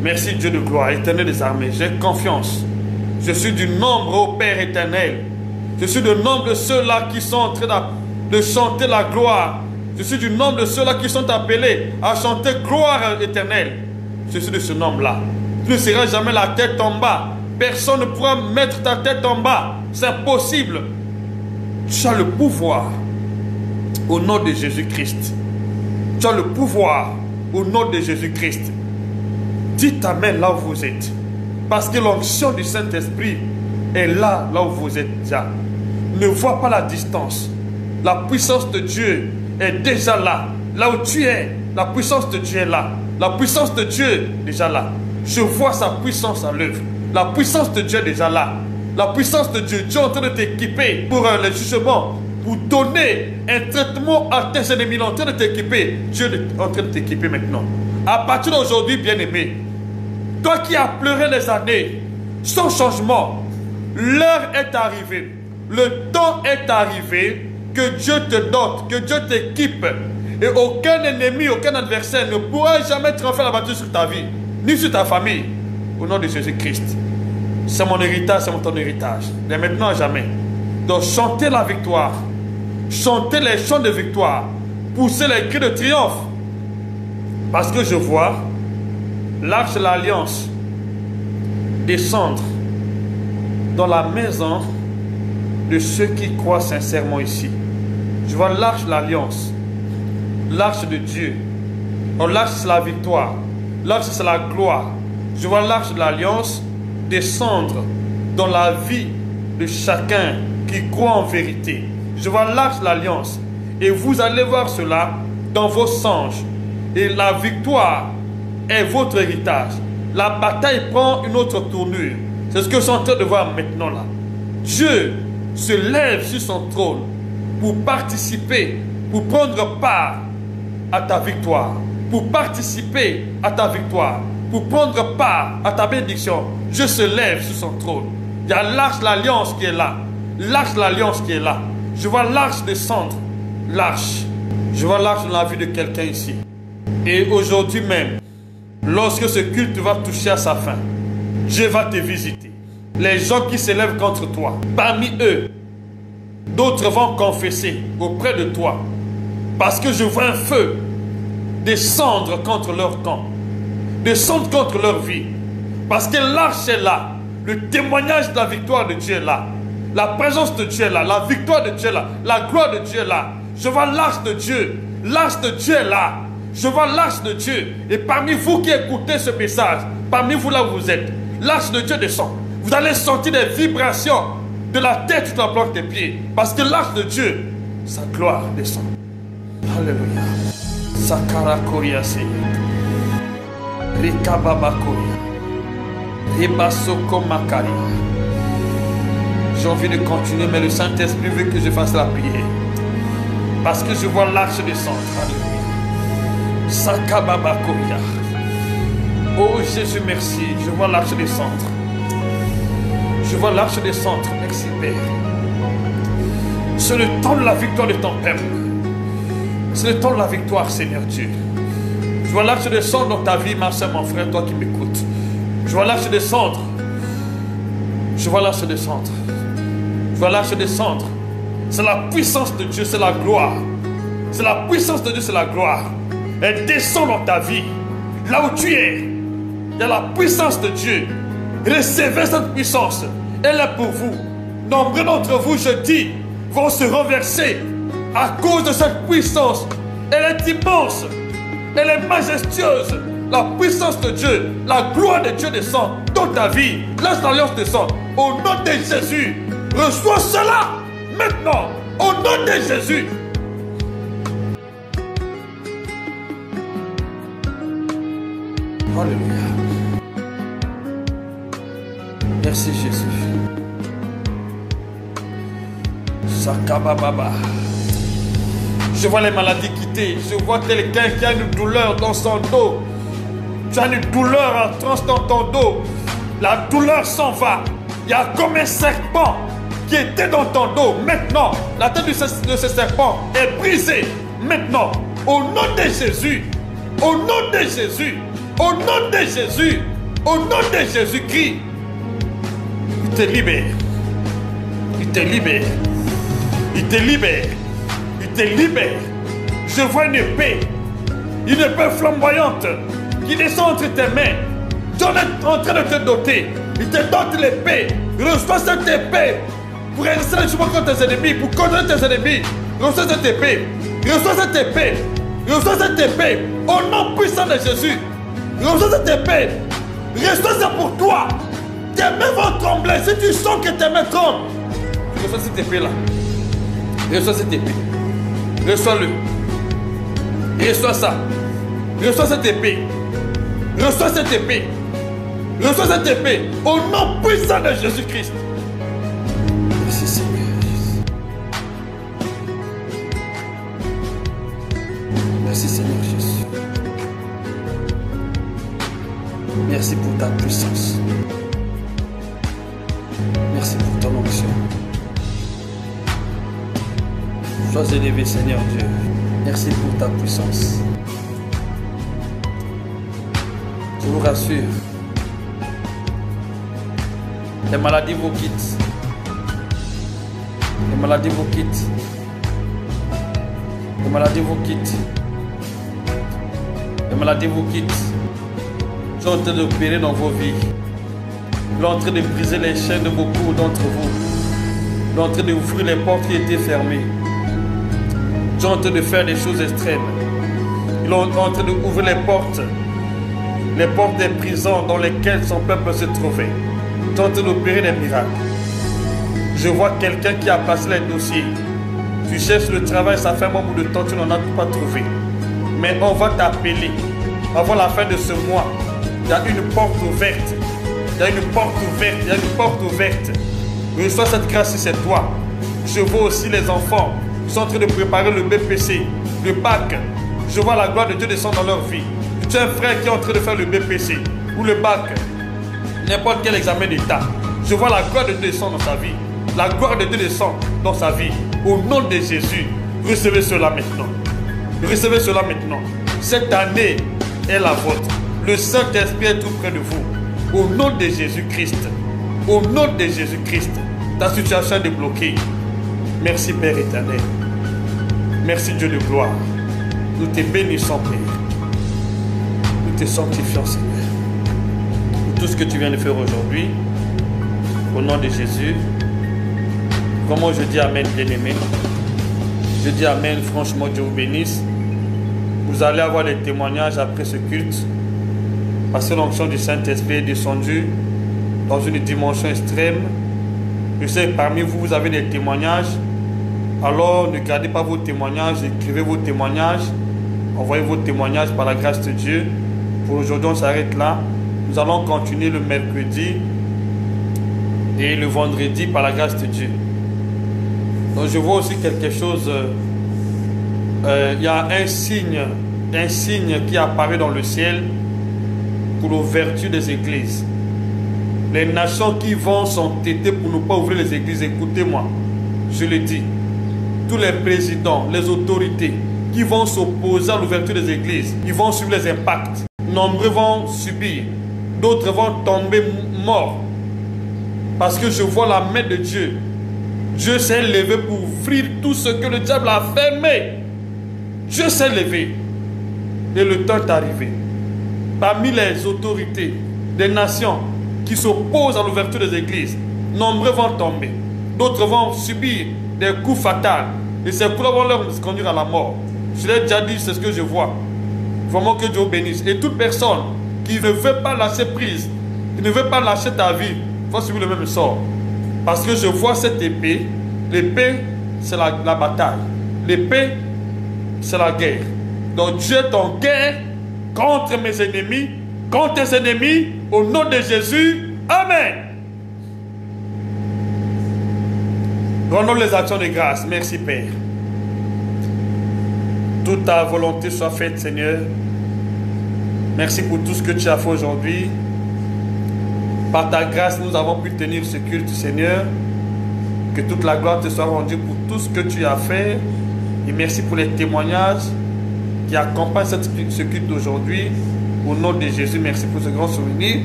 Merci Dieu de gloire, éternel des armées. J'ai confiance. Je suis du nombre, ô Père éternel. Je suis du nombre de ceux-là qui sont en train de chanter la gloire. Je suis du nombre de ceux-là qui sont appelés à chanter gloire éternelle. Je suis de ce nombre-là. Tu ne seras jamais la tête en bas. personne ne pourra mettre ta tête en bas. C'est impossible. Tu as le pouvoir au nom de Jésus-Christ. Tu as le pouvoir au nom de Jésus-Christ. Dites Amen là où vous êtes. Parce que l'onction du Saint-Esprit est là où vous êtes déjà. Ne vois pas la distance. La puissance de Dieu est déjà là. Là où tu es, la puissance de Dieu est là. La puissance de Dieu est déjà là. Je vois sa puissance à l'œuvre. La puissance de Dieu est déjà là. La puissance de Dieu, Dieu est en train de t'équiper pour le jugement, pour donner un traitement à tes ennemis. Il est en train de t'équiper. Dieu est en train de t'équiper maintenant. À partir d'aujourd'hui, bien-aimé, toi qui as pleuré les années, sans changement, l'heure est arrivée. Le temps est arrivé que Dieu te dote, que Dieu t'équipe. Et aucun ennemi, aucun adversaire ne pourra jamais te refaire la bataille sur ta vie, ni sur ta famille. Au nom de Jésus-Christ. C'est mon héritage, c'est ton héritage. De maintenant à jamais. Donc chantez la victoire. Chantez les chants de victoire. Poussez les cris de triomphe. Parce que je vois l'arche de l'alliance descendre dans la maison de ceux qui croient sincèrement ici. Je vois l'arche de l'alliance. L'arche de Dieu. L'arche c'est la victoire. L'arche c'est la gloire. Je vois l'arche de l'alliance descendre dans la vie de chacun qui croit en vérité. Je vois l'arche de l'alliance. Et vous allez voir cela dans vos songes. Et la victoire est votre héritage. La bataille prend une autre tournure. C'est ce que je suis en train de voir maintenant là. Dieu se lève sur son trône pour participer, pour prendre part à ta victoire. Pour participer à ta victoire. Pour prendre part à ta bénédiction. Dieu se lève sur son trône. Il y a l'arche de l'alliance qui est là. L'arche de l'alliance qui est là. Je vois l'arche descendre. L'arche. Je vois l'arche dans la vie de quelqu'un ici. Et aujourd'hui même, lorsque ce culte va toucher à sa fin, Dieu va te visiter. Les gens qui s'élèvent contre toi, parmi eux, d'autres vont confesser auprès de toi. Parce que je vois un feu descendre contre leur camp. Descendre contre leur vie. Parce que l'arche est là. Le témoignage de la victoire de Dieu est là. La présence de Dieu est là. La victoire de Dieu est là. La gloire de Dieu est là. Je vois l'arche de Dieu. L'arche de Dieu est là. Je vois l'arche de Dieu. Et parmi vous qui écoutez ce message, parmi vous là où vous êtes, l'arche de Dieu descend. Vous allez sentir des vibrations de la tête jusqu'à la plante des pieds. Parce que l'arche de Dieu, sa gloire descend. Alléluia. Sakara Koriase. Rikababakoria. Ribasoko Makari. J'ai envie de continuer, mais le Saint-Esprit veut que je fasse la prière. Parce que je vois l'arche descendre. Alléluia. Sakababakoria. Oh Jésus, merci. Je vois l'arche descendre. Je vois l'arche descendre. Merci Père. C'est le temps de la victoire de ton peuple. C'est le temps de la victoire, Seigneur Dieu. Je vois l'arche descendre dans ta vie, ma soeur, mon frère, toi qui m'écoutes. Je vois l'arche descendre. Je vois l'arche descendre. Je vois l'arche descendre. C'est la puissance de Dieu, c'est la gloire. C'est la puissance de Dieu, c'est la gloire. Elle descend dans ta vie. Là où tu es, il y a la puissance de Dieu. Recevez cette puissance. Elle est pour vous. Nombreux d'entre vous, je dis, vont se renverser à cause de cette puissance. Elle est immense. Elle est majestueuse. La puissance de Dieu, la gloire de Dieu descend dans ta vie. Laisse l'alliance descendre. Au nom de Jésus, reçois cela maintenant. Au nom de Jésus. Alléluia. Merci Jésus. Sakabababa. Je vois les maladies quitter. Je vois quelqu'un qui a une douleur dans son dos. Tu as une douleur en transe dans ton dos. La douleur s'en va. Il y a comme un serpent qui était dans ton dos. Maintenant, la tête de ce serpent est brisée. Maintenant, au nom de Jésus. Au nom de Jésus. Au nom de Jésus. Au nom de Jésus-Christ. Il te libère. Il te libère. Il te libère. Il te libère. Je vois une épée flamboyante qui descend entre tes mains. Dieu est en train de te doter Il te donne l'épée. Reçois cette épée pour exercer le chemin contre tes ennemis, pour condamner tes ennemis. Reçois cette épée. Reçois cette épée. Reçois cette épée. Au nom puissant de Jésus. Reçois cette épée. Reçois ça pour toi. Tes mains vont trembler. Si tu sens que tes mains tremblent, reçois cette épée-là. Reçois cette épée. Reçois-le. Reçois ça. Reçois cette épée. Reçois cette épée. Reçois cette épée. Au nom puissant de Jésus-Christ. Merci Seigneur. Merci Seigneur Jésus. Merci pour ta puissance. Merci pour ton onction. Sois élevé Seigneur Dieu. Merci pour ta puissance. Je vous rassure. Les maladies vous quittent. Les maladies vous quittent. Les maladies vous quittent. Les maladies vous quittent. Ils sont en train d'opérer dans vos vies. Ils sont en train de briser les chaînes de beaucoup d'entre vous. Ils sont en train d'ouvrir les portes qui étaient fermées. Ils sont en train de faire des choses extrêmes. Ils sont en train d'ouvrir les portes des prisons dans lesquelles son peuple se trouvait. Ils sont en train d'opérer des miracles. Je vois quelqu'un qui a passé les dossiers. Tu cherches le travail, ça fait un moment de temps, tu n'en as pas trouvé. Mais on va t'appeler. Avant la fin de ce mois, il y a une porte ouverte. Il y a une porte ouverte. Il y a une porte ouverte. Reçois cette grâce si c'est toi. Je vois aussi les enfants qui sont en train de préparer le BPC, le bac. Je vois la gloire de Dieu descendre dans leur vie. Tu as un frère qui est en train de faire le BPC ou le bac, n'importe quel examen d'État. Je vois la gloire de Dieu descendre dans sa vie. La gloire de Dieu descend dans sa vie. Au nom de Jésus, recevez cela maintenant. Recevez cela maintenant. Cette année est la vôtre. Le Saint-Esprit est tout près de vous. Au nom de Jésus-Christ. Au nom de Jésus-Christ. Ta situation est débloquée. Merci Père éternel. Merci Dieu de gloire. Nous te bénissons Père. Nous te sanctifions Seigneur. Pour tout ce que tu viens de faire aujourd'hui. Au nom de Jésus. Comment je dis Amen bien-aimé. Je dis Amen, franchement Dieu vous bénisse. Vous allez avoir des témoignages après ce culte. Parce que l'onction du Saint-Esprit est descendue dans une dimension extrême. Je sais que parmi vous, vous avez des témoignages. Alors ne gardez pas vos témoignages, écrivez vos témoignages. Envoyez vos témoignages par la grâce de Dieu. Pour aujourd'hui, on s'arrête là. Nous allons continuer le mercredi et le vendredi par la grâce de Dieu. Donc je vois aussi quelque chose. Il y a un signe qui apparaît dans le ciel pour l'ouverture des églises. Les nations qui vont s'entêter pour ne pas ouvrir les églises, écoutez-moi, je le dis. Tous les présidents, les autorités qui vont s'opposer à l'ouverture des églises, ils vont subir les impacts. Nombreux vont subir, d'autres vont tomber morts. Parce que je vois la main de Dieu. Dieu s'est levé pour ouvrir tout ce que le diable a fermé. Dieu s'est levé. Et le temps est arrivé. Parmi les autorités des nations qui s'opposent à l'ouverture des églises, nombreux vont tomber. D'autres vont subir des coups fatals. Et ces coups-là vont leur conduire à la mort. Je l'ai déjà dit, c'est ce que je vois. Vraiment que Dieu vous bénisse. Et toute personne qui ne veut pas lâcher prise, qui ne veut pas lâcher ta vie, va subir le même sort. Parce que je vois cette épée. L'épée, c'est la bataille. L'épée, c'est la guerre. Donc Dieu est en guerre contre mes ennemis, contre tes ennemis, au nom de Jésus. Amen. Rendons les actions de grâce. Merci Père. Toute ta volonté soit faite, Seigneur. Merci pour tout ce que tu as fait aujourd'hui. Par ta grâce, nous avons pu tenir ce culte, Seigneur. Que toute la gloire te soit rendue pour tout ce que tu as fait. Et merci pour les témoignages qui accompagnent ce culte d'aujourd'hui. Au nom de Jésus, merci pour ce grand souvenir.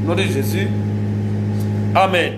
Au nom de Jésus. Amen.